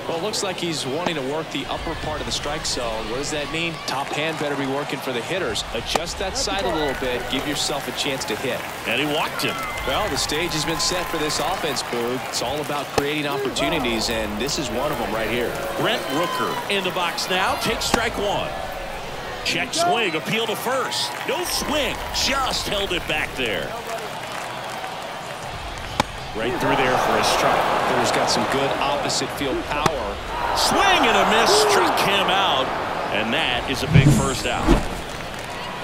Well, it looks like he's wanting to work the upper part of the strike zone. What does that mean? Top hand better be working for the hitters. Adjust that side a little bit. Give yourself a chance to hit. And he walked him. Well, the stage has been set for this offense, Boog. It's all about creating opportunities, and this is one of them right here. Brent Rooker in the box now. Takes strike one. Check swing. Appeal to first. No swing. Just held it back there. Right through there for a strike. Hitter's got some good opposite field power. Swing and a miss. Struck him out. And that is a big first out.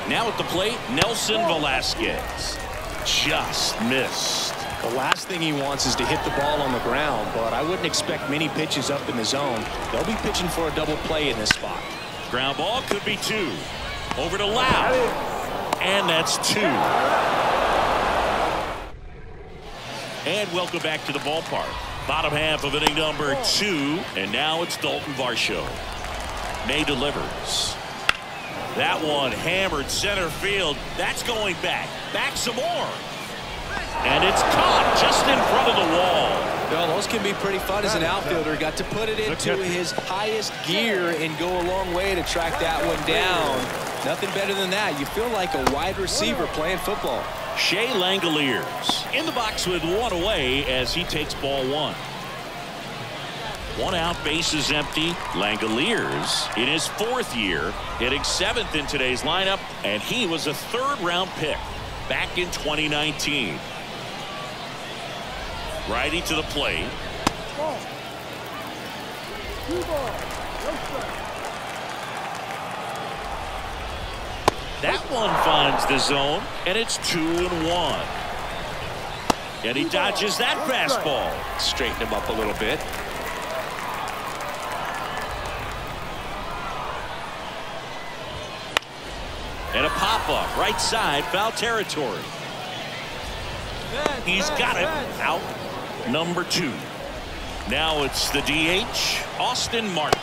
Now at the plate, Nelson Velasquez. Just missed. The last thing he wants is to hit the ball on the ground, but I wouldn't expect many pitches up in the zone. They'll be pitching for a double play in this spot. Ground ball could be 2. Over to Lau. And that's 2. And And welcome back to the ballpark. Bottom half of inning number 2. And now it's Dalton Varsho. May delivers. That one hammered center field. That's going back. Back some more. And it's caught just in front of the wall. Well, those can be pretty fun as an outfielder. Got to put it into his highest gear and go a long way to track that one down. Nothing better than that. You feel like a wide receiver playing football. Shea Langoliers in the box with one away as he takes ball 1. 1 out, bases empty. Langoliers in his 4th year, hitting 7th in today's lineup, and he was a 3rd-round pick back in 2019. Righty to the plate. That one finds the zone, and it's 2-1. And he dodges that fastball. Straighten him up a little bit. And a pop-up right side, foul territory. He's got it out. Number 2. Now it's the DH, Austin Martin.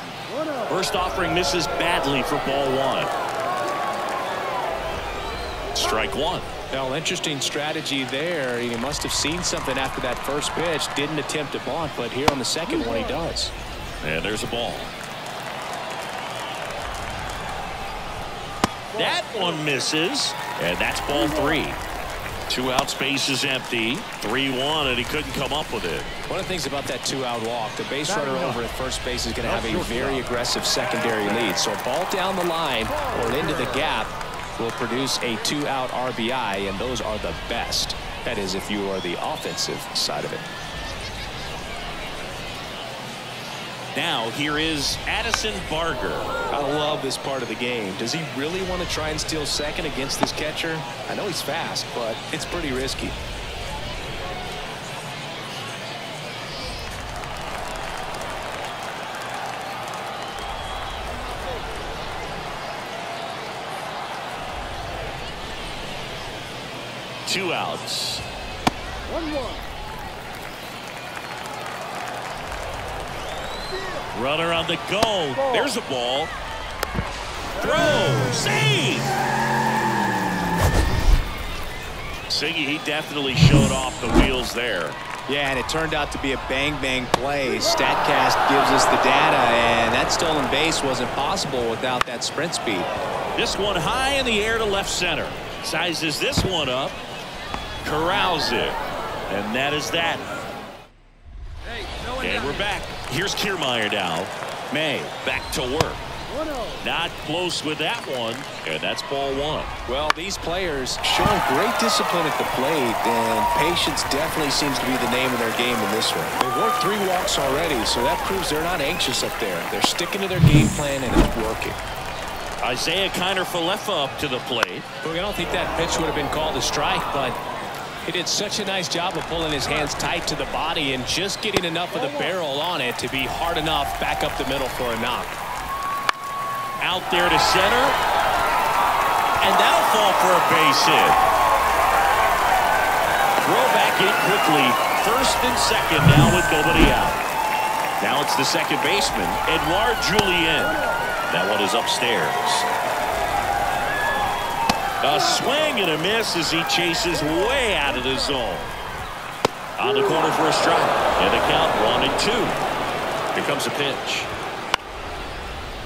First offering misses badly for ball 1. Strike 1. Well, interesting strategy there. He must have seen something after that first pitch. Didn't attempt to bunt, but here on the second one he does. And there's a ball. That one misses, and that's ball 3. 2 out, space is empty. 3-1, and he couldn't come up with it. One of the things about that 2-out walk, the base runner over at first base is going to have a very aggressive secondary lead. So a ball down the line or into the gap will produce a 2-out RBI, and those are the best. That is, if you are the offensive side of it. Now here is Addison Barger. I love this part of the game. Does he really want to try and steal second against this catcher? I know he's fast, but it's pretty risky. Two outs. 1-1. Runner on the go. There's a ball. Throw. Save. Siggy, he definitely showed off the wheels there. Yeah, and it turned out to be a bang-bang play. StatCast gives us the data, and that stolen base wasn't possible without that sprint speed. This one high in the air to left center. Sizes this one up. Corrals it. And that is that. And we're back. Here's Kiermaier now. May back to work. Not close with that one. And that's ball 1. Well, these players showing great discipline at the plate, and patience definitely seems to be the name of their game in this one. They've worked 3 walks already, so that proves they're not anxious up there. They're sticking to their game plan, and it's working. Isaiah Kiner-Falefa up to the plate. Look, I don't think that pitch would have been called a strike, but he did such a nice job of pulling his hands tight to the body and just getting enough of the barrel on it to be hard enough back up the middle for a knock. Out there to center. And that'll fall for a base hit. Throw back in quickly. First and second now with nobody out. Now it's the second baseman, Edouard Julien. That one is upstairs. A swing and a miss as he chases way out of the zone. On the corner for a strike. And the count 1-2. Here comes a pitch.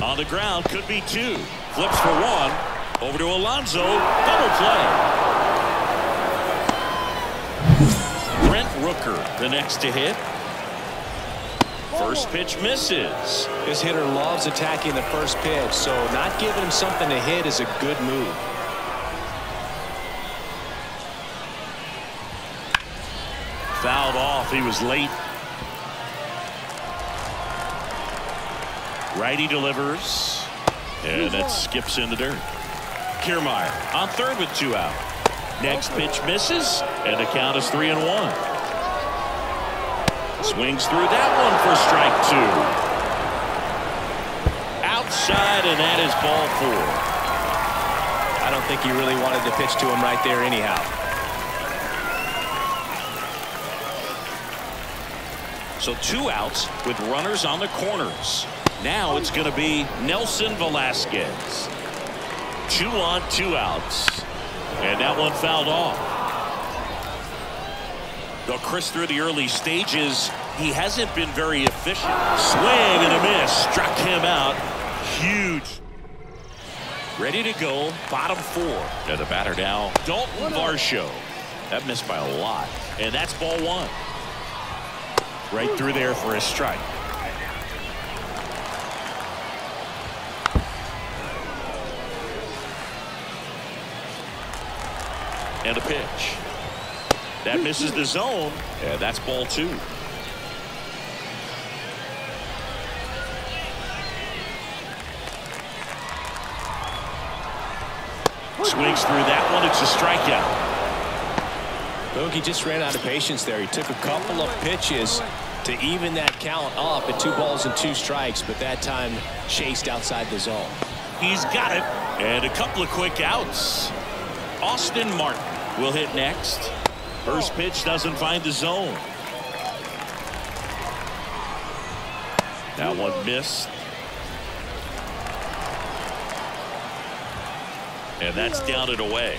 On the ground, could be 2. Flips for 1. Over to Alonso. Double play. Brent Rooker, the next to hit. First pitch misses. This hitter loves attacking the first pitch, so not giving him something to hit is a good move. Fouled off. He was late. Righty delivers. And that skips in the dirt. Kiermaier on third with 2 out. Next pitch misses. And the count is 3-1. Swings through that one for strike 2. Outside, and that is ball 4. I don't think he really wanted to pitch to him right there anyhow. So 2 outs with runners on the corners. Now it's going to be Nelson Velasquez. 2 on, 2 outs. And that one fouled off. Though Chris, through the early stages, he hasn't been very efficient. Swing and a miss. Struck him out. Huge. Ready to go. Bottom 4. And the batter now, Dalton Varsho. That missed by a lot. And that's ball 1. Right through there for a strike. And a pitch. That misses the zone. And that's ball 2. Swings through that one. It's a strikeout. Bogey just ran out of patience there. He took a couple of pitches to even that count up at 2 balls and 2 strikes, but that time chased outside the zone. He's got it. And a couple of quick outs. Austin Martin will hit next. First pitch doesn't find the zone. That one missed. And that's down and away.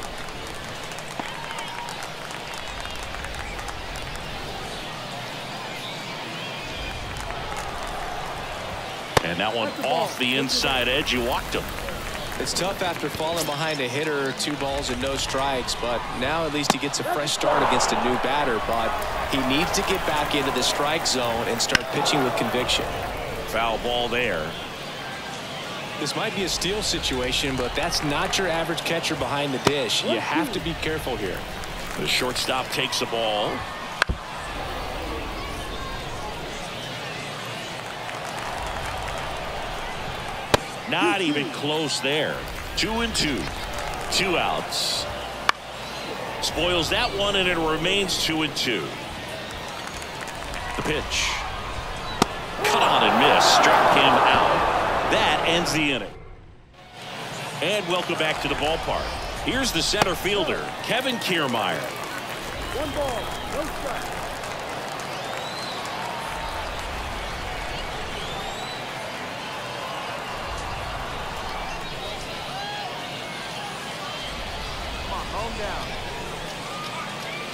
And that one off the inside edge. You walked him. It's tough after falling behind a hitter, 2 balls and no strikes, but now at least he gets a fresh start against a new batter. But he needs to get back into the strike zone and start pitching with conviction. Foul ball there. This might be a steal situation, but that's not your average catcher behind the dish. You have to be careful here. The shortstop takes the ball. Not even close there. 2 and 2. 2 outs. Spoils that one, and it remains 2 and 2. The pitch. Cut on and miss. Struck him out. That ends the inning. And welcome back to the ballpark. Here's the center fielder, Kevin Kiermaier. 1 ball, 1 strike.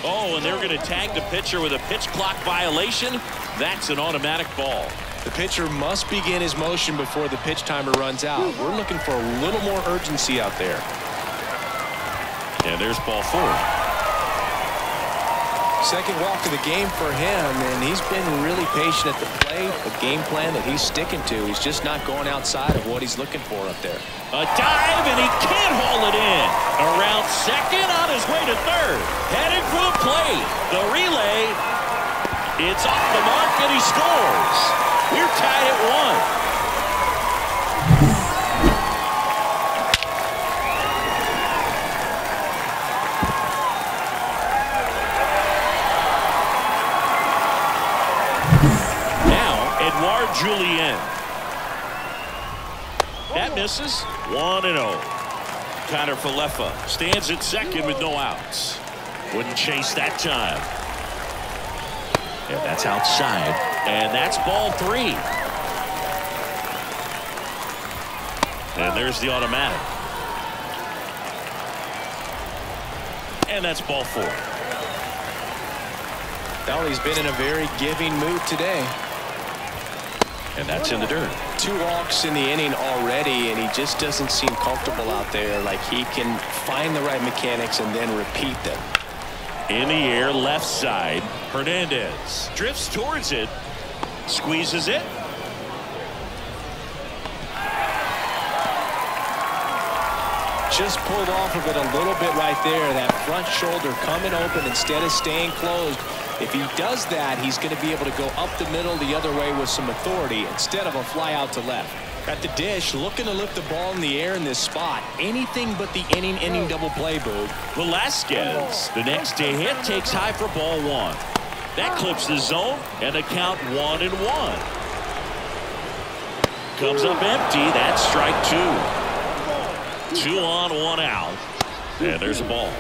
Oh, and they're going to tag the pitcher with a pitch clock violation. That's an automatic ball. The pitcher must begin his motion before the pitch timer runs out. We're looking for a little more urgency out there. And there's ball 4. Second walk of the game for him, and he's been really patient at the plate. A game plan that he's sticking to. He's just not going outside of what he's looking for up there. A dive, and he can't haul it in. Around second, on his way to third. Headed for the plate. The relay. It's off the mark, and he scores. We're tied at 1. Julien. That misses. 1-0. Connor Falefa stands at second with no outs. Wouldn't chase that time. And that's outside. And that's ball 3. And there's the automatic. And that's ball 4. Well, he's been in a very giving mood today. And that's in the dirt. 2 walks in the inning already, and he just doesn't seem comfortable out there. Like he can find the right mechanics and then repeat them. In the air, left side. Hernandez drifts towards it. Squeezes it. Just pulled off of it a little bit right there. That front shoulder coming open instead of staying closed. If he does that, he's going to be able to go up the middle the other way with some authority instead of a fly out to left. At the dish, looking to lift the ball in the air in this spot. Anything but the inning double play, Boog. Velasquez, the next to hit, takes high for ball 1. That clips the zone, and the count 1-1. Comes up empty. That's strike 2. 2 on, 1 out. And there's a ball.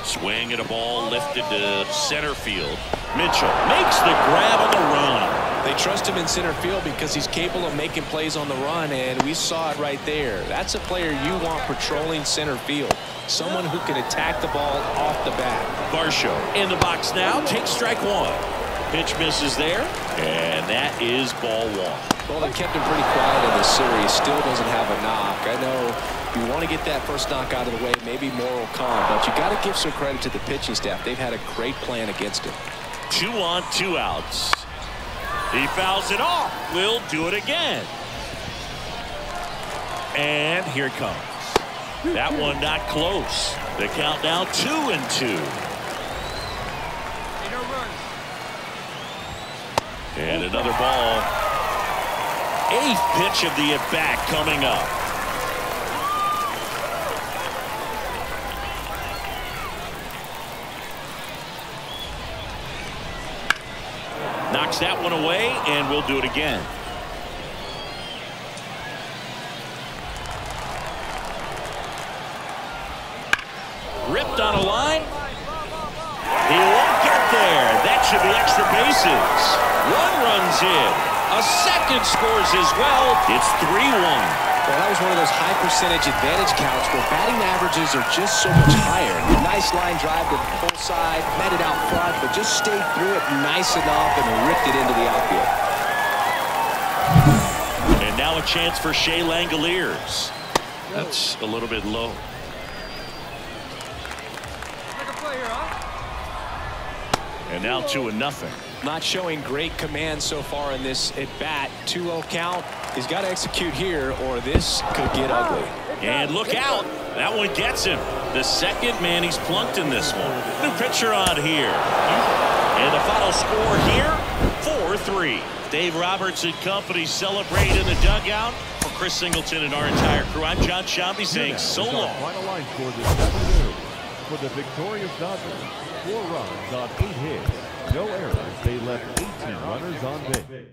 Swing at a ball lifted to center field. Mitchell makes the grab on the run. They trust him in center field because he's capable of making plays on the run, and we saw it right there. That's a player you want patrolling center field. Someone who can attack the ball off the bat. Varsho in the box now, takes strike one. Pitch misses there, and that is ball one. Well, they kept him pretty quiet in this series. Still doesn't have a knock. I know you want to get that first knock out of the way. Maybe more will come, but you got to give some credit to the pitching staff. They've had a great plan against him. 2 on, 2 outs. He fouls it off. We'll do it again. And here it comes. That one not close. The count now 2-2. And another ball. 8th pitch of the at-bat coming up. Knocks that one away, and we'll do it again. Ripped on a line. He won't get there. That should be extra bases. 1 runs in. A second scores as well. It's 3-1. Well, that was one of those high percentage advantage counts where batting averages are just so much higher. Nice line drive to the full side, met it out front, but just stayed through it nice enough and ripped it into the outfield. And now a chance for Shea Langoliers. That's a little bit low. And now 2-0. Not showing great command so far in this at-bat. 2-0 count. He's got to execute here or this could get ugly. And look out. That one gets him. The second man he's plunked in this one. New pitcher on here. And the final score here, 4-3. Dave Roberts and company celebrate in the dugout. For Chris Singleton and our entire crew, I'm John Sciambi saying so long. Final line score this afternoon for the victorious Dodgers. 4 runs on 8 hits. No errors. They left 18 runners on base.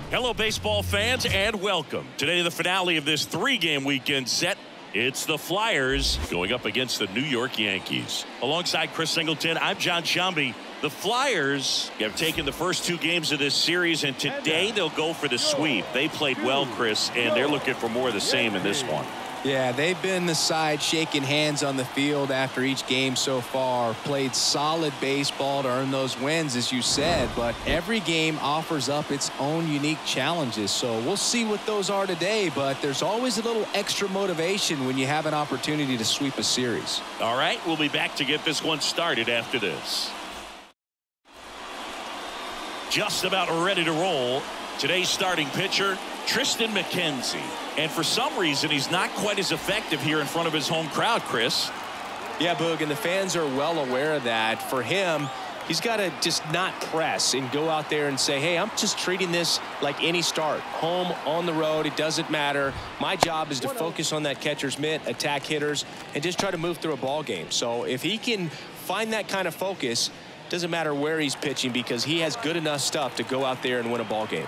Hello, baseball fans, and welcome. Today, the finale of this 3-game weekend set. It's the Flyers going up against the New York Yankees. Alongside Chris Singleton, I'm John Sciambi. The Flyers have taken the first 2 games of this series, and today they'll go for the sweep. They played well, Chris, and they're looking for more of the same in this one. Yeah, they've been the side shaking hands on the field after each game so far. Played solid baseball to earn those wins, as you said, but every game offers up its own unique challenges. So we'll see what those are today, but there's always a little extra motivation when you have an opportunity to sweep a series. All right, we'll be back to get this one started after this. Just about ready to roll. Today's starting pitcher, Tristan McKenzie. And for some reason, he's not quite as effective here in front of his home crowd, Chris. Yeah, Boog, and the fans are well aware of that. For him, he's got to just not press and go out there and say, hey, I'm just treating this like any start. Home, on the road, it doesn't matter. My job is to focus on that catcher's mitt, attack hitters, and just try to move through a ball game. So if he can find that kind of focus, doesn't matter where he's pitching because he has good enough stuff to go out there and win a ball game.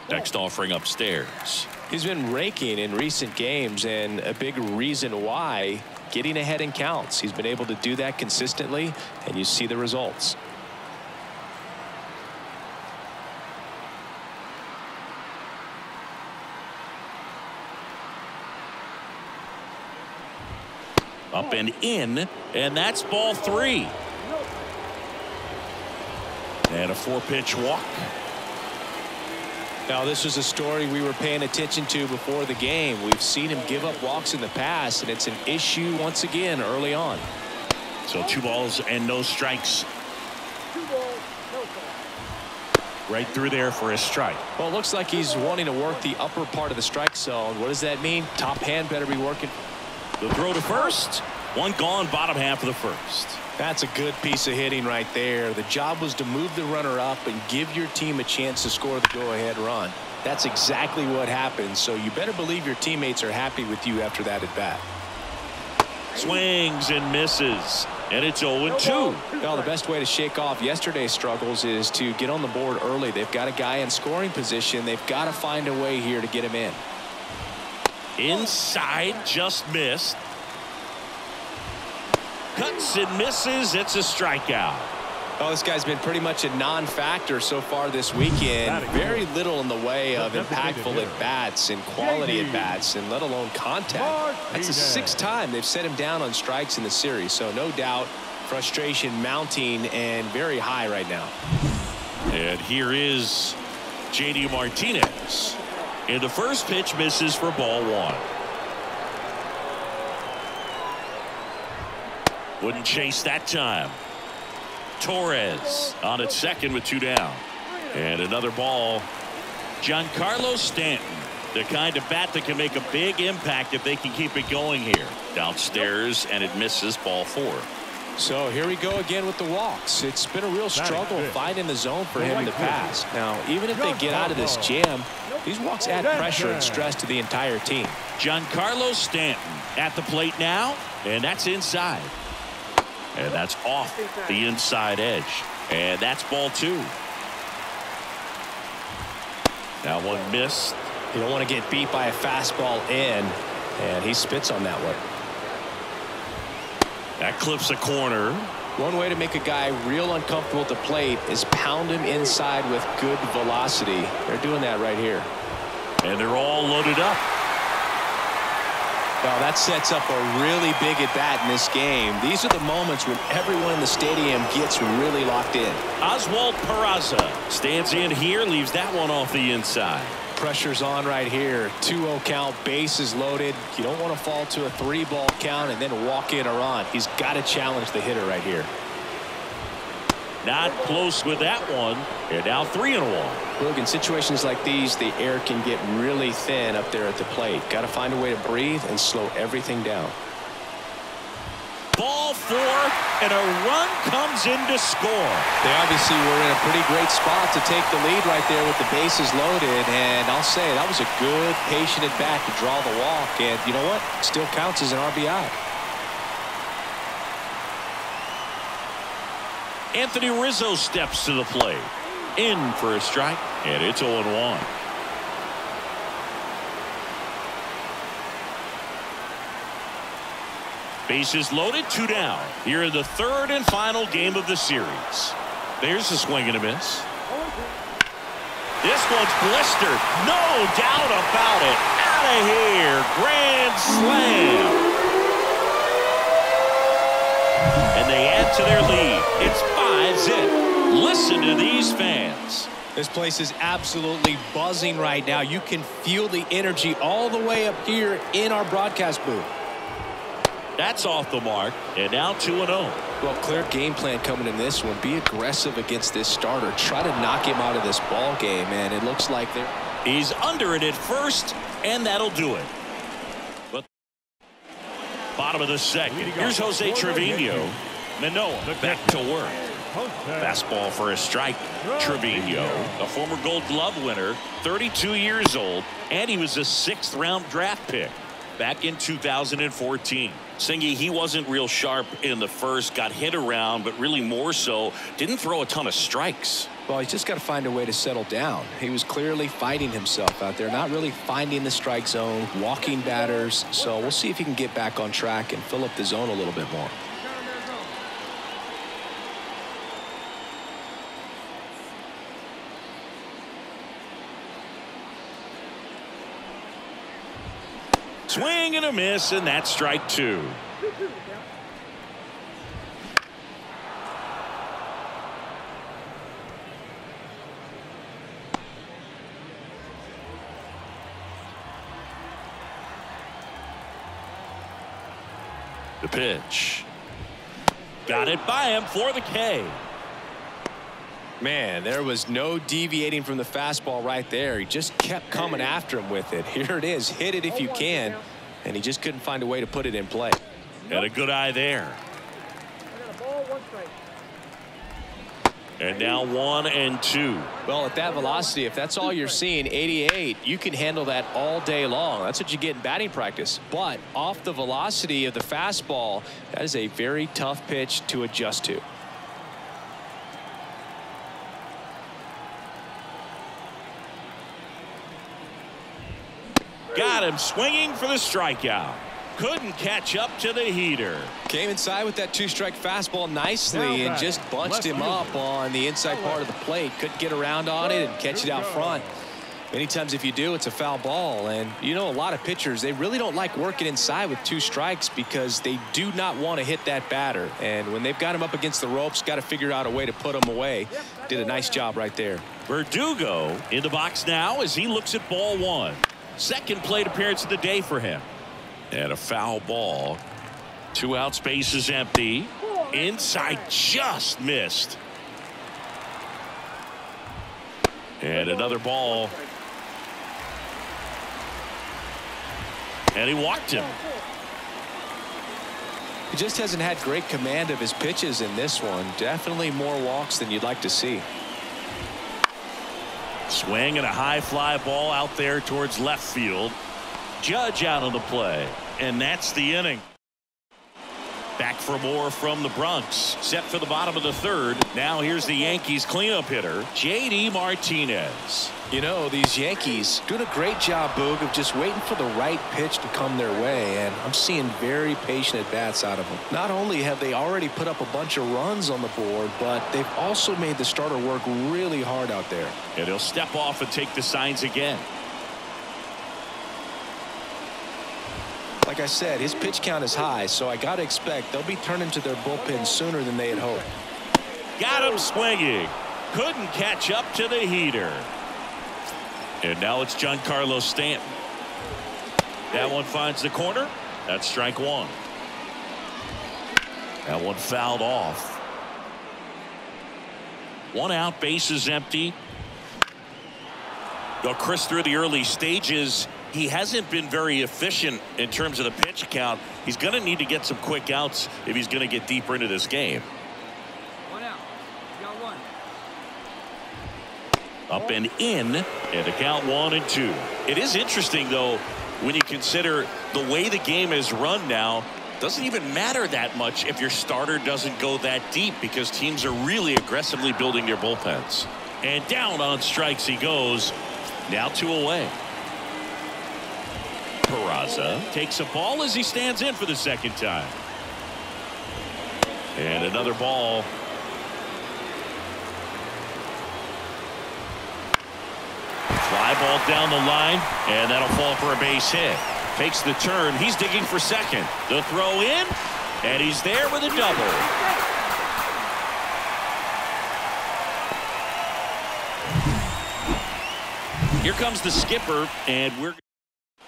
Next offering upstairs. He's been raking in recent games, and a big reason why, getting ahead in counts. He's been able to do that consistently, and you see the results. Up and in, and that's ball 3. And a 4-pitch walk. Now, this was a story we were paying attention to before the game. We've seen him give up walks in the past, and it's an issue once again early on. So 2 balls and no strikes. 2 balls, no strikes. Right through there for a strike. Well, it looks like he's wanting to work the upper part of the strike zone. What does that mean? Top hand better be working. The throw to first. 1 gone, bottom half of the first. That's a good piece of hitting right there. The job was to move the runner up and give your team a chance to score the go-ahead run. That's exactly what happened, so you better believe your teammates are happy with you after that at bat. Swings and misses, and it's 0-2. Well, the best way to shake off yesterday's struggles is to get on the board early. They've got a guy in scoring position. They've got to find a way here to get him in. Inside, just missed. Cuts and misses. It's a strikeout. Oh, this guy's been pretty much a non-factor so far this weekend. Very little in the way of impactful at-bats and quality at-bats, and let alone contact. That's the 6th time they've set him down on strikes in the series, so no doubt frustration mounting and very high right now. And here is J.D. Martinez. And the first pitch misses for ball 1. Wouldn't chase that time. Torres on at second with 2 down. And another ball. Giancarlo Stanton, the kind of bat that can make a big impact if they can keep it going here. Downstairs, and it misses ball 4. So here we go again with the walks. It's been a real struggle finding the zone for him in the past. Now, even if they get out of this jam, these walks add pressure and stress to the entire team. Giancarlo Stanton at the plate now, and that's inside. And that's off the inside edge. And that's ball 2. Now 1 missed. You don't want to get beat by a fastball in, and he spits on that one. That clips a corner. One way to make a guy real uncomfortable at the plate is pound him inside with good velocity. They're doing that right here. And they're all loaded up. Well, that sets up a really big at-bat in this game. These are the moments when everyone in the stadium gets really locked in. Oswald Peraza stands in here, leaves that one off the inside. Pressure's on right here. 2-0 count, bases loaded. You don't want to fall to a 3-ball count and then walk in or on. He's got to challenge the hitter right here. Not close with that one. And now 3-1. Look, in situations like these, the air can get really thin up there at the plate. Got to find a way to breathe and slow everything down. Ball 4, and a run comes in to score. They obviously were in a pretty great spot to take the lead right there with the bases loaded, and I'll say that was a good, patient at bat to draw the walk, and you know what? Still counts as an RBI. Anthony Rizzo steps to the plate. In for a strike, and it's 0-1. Bases loaded, 2 down. Here in the third and final game of the series. There's a swing and a miss. This one's blistered. No doubt about it. Out of here. Grand slam. And they add to their lead. It's 5-zip. Listen to these fans. This place is absolutely buzzing right now. You can feel the energy all the way up here in our broadcast booth. That's off the mark, and now 2-0. Well, clear game plan coming in this one. Be aggressive against this starter. Try to knock him out of this ball game, and it looks like they're... He's under it at first, and that'll do it. But bottom of the second. Here's Jose Trevino. Manoah back to work. Fastball for a strike. Trevino, a former Gold Glove winner, 32 years old, and he was a 6th-round draft pick back in 2014. Singy, he wasn't real sharp in the first, got hit around, but really more so, didn't throw a ton of strikes. Well, he's just got to find a way to settle down. He was clearly fighting himself out there, not really finding the strike zone, walking batters. So we'll see if he can get back on track and fill up the zone a little bit more. Swing and a miss, and that's strike 2. The pitch. Got it by him for the K. Man, there was no deviating from the fastball right there. He just kept coming after him with it. Here it is. Hit it if you can. And he just couldn't find a way to put it in play. Had a good eye there. And now 1-2. Well, at that velocity, if that's all you're seeing, 88, you can handle that all day long. That's what you get in batting practice. But off the velocity of the fastball, that is a very tough pitch to adjust to. Got him swinging for the strikeout. Couldn't catch up to the heater. Came inside with that 2-strike fastball nicely and just bunched him up on the inside part of the plate. Couldn't get around on it and catch it out front. Many times if you do, it's a foul ball. And you know, a lot of pitchers, they really don't like working inside with 2 strikes because they do not want to hit that batter. And when they've got him up against the ropes, got to figure out a way to put him away. Did a nice job right there. Verdugo in the box now as he looks at ball 1. Second plate appearance of the day for him. And a foul ball. 2 outs, base is empty. Inside just missed. And another ball. And he walked him. He just hasn't had great command of his pitches in this one. Definitely more walks than you'd like to see. Swing and a high fly ball out there towards left field. Judge out on the play, and that's the inning. Back for more from the Bronx. Set for the bottom of the third. Now here's the Yankees cleanup hitter, J.D. Martinez. You know, these Yankees doing a great job, Boog, of just waiting for the right pitch to come their way, and I'm seeing very patient at-bats out of them. Not only have they already put up a bunch of runs on the board, but they've also made the starter work really hard out there. And he'll step off and take the signs again. Like I said, his pitch count is high, so I got to expect they'll be turning to their bullpen sooner than they had hoped. Got him swinging. Couldn't catch up to the heater. And now it's Giancarlo Stanton. That one finds the corner. That's strike 1. That one fouled off. 1 out, base is empty. Go Chris through the early stages. He hasn't been very efficient in terms of the pitch count. He's going to need to get some quick outs if he's going to get deeper into this game. 1 out. You got 1. Up and in, and the count 1-2. It is interesting, though, when you consider the way the game is run now. Doesn't even matter that much if your starter doesn't go that deep because teams are really aggressively building their bullpens. And down on strikes he goes. Now 2 away. Peraza takes a ball as he stands in for the second time. And another ball. Fly ball down the line, and that'll fall for a base hit. Takes the turn. He's digging for second. The throw in, and he's there with a double. Here comes the skipper, and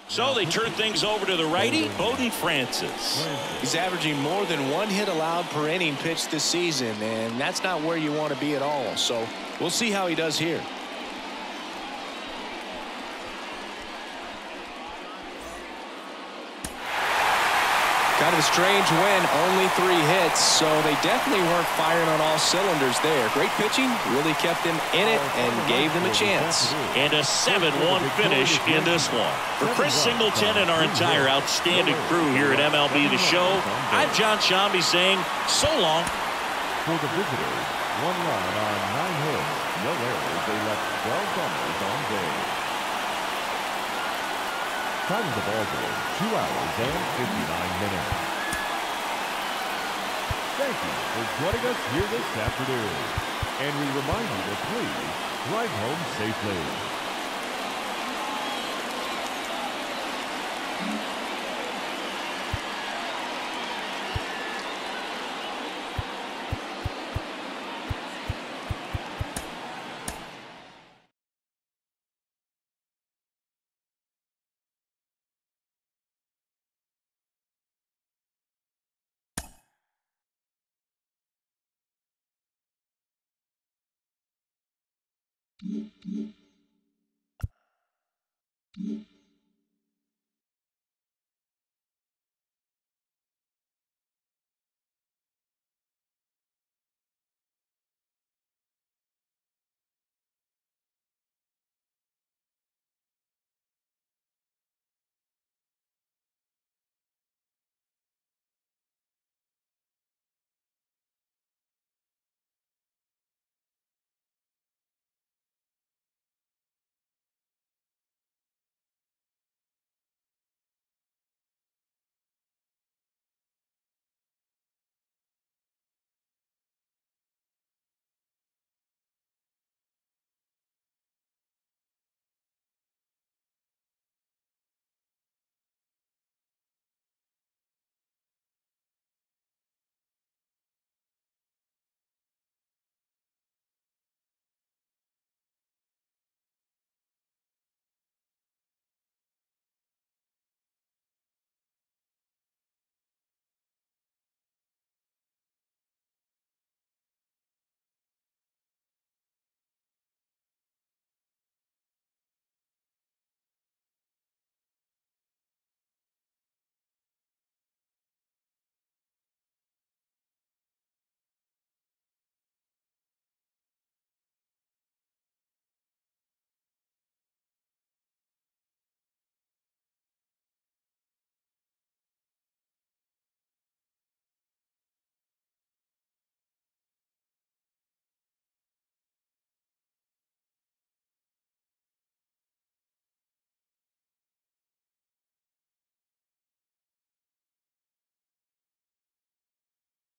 so they turn things over to the righty, Bowden Francis. He's averaging more than 1 hit allowed per inning pitched this season, and that's not where you want to be at all. So we'll see how he does here. Kind of a strange win, only 3 hits, so they definitely weren't firing on all cylinders there. Great pitching, really kept them in it and gave them a chance. And a 7-1 finish in this one. For Chris Singleton and our entire outstanding crew here at MLB The Show, I'm John Shambi saying so long. For the visitors, 1 run on 9 hits, no errors. They left 12 runners on base. Time of the ball game, 2 hours and 59 minutes. Thank you for joining us here this afternoon. And we remind you to please drive home safely.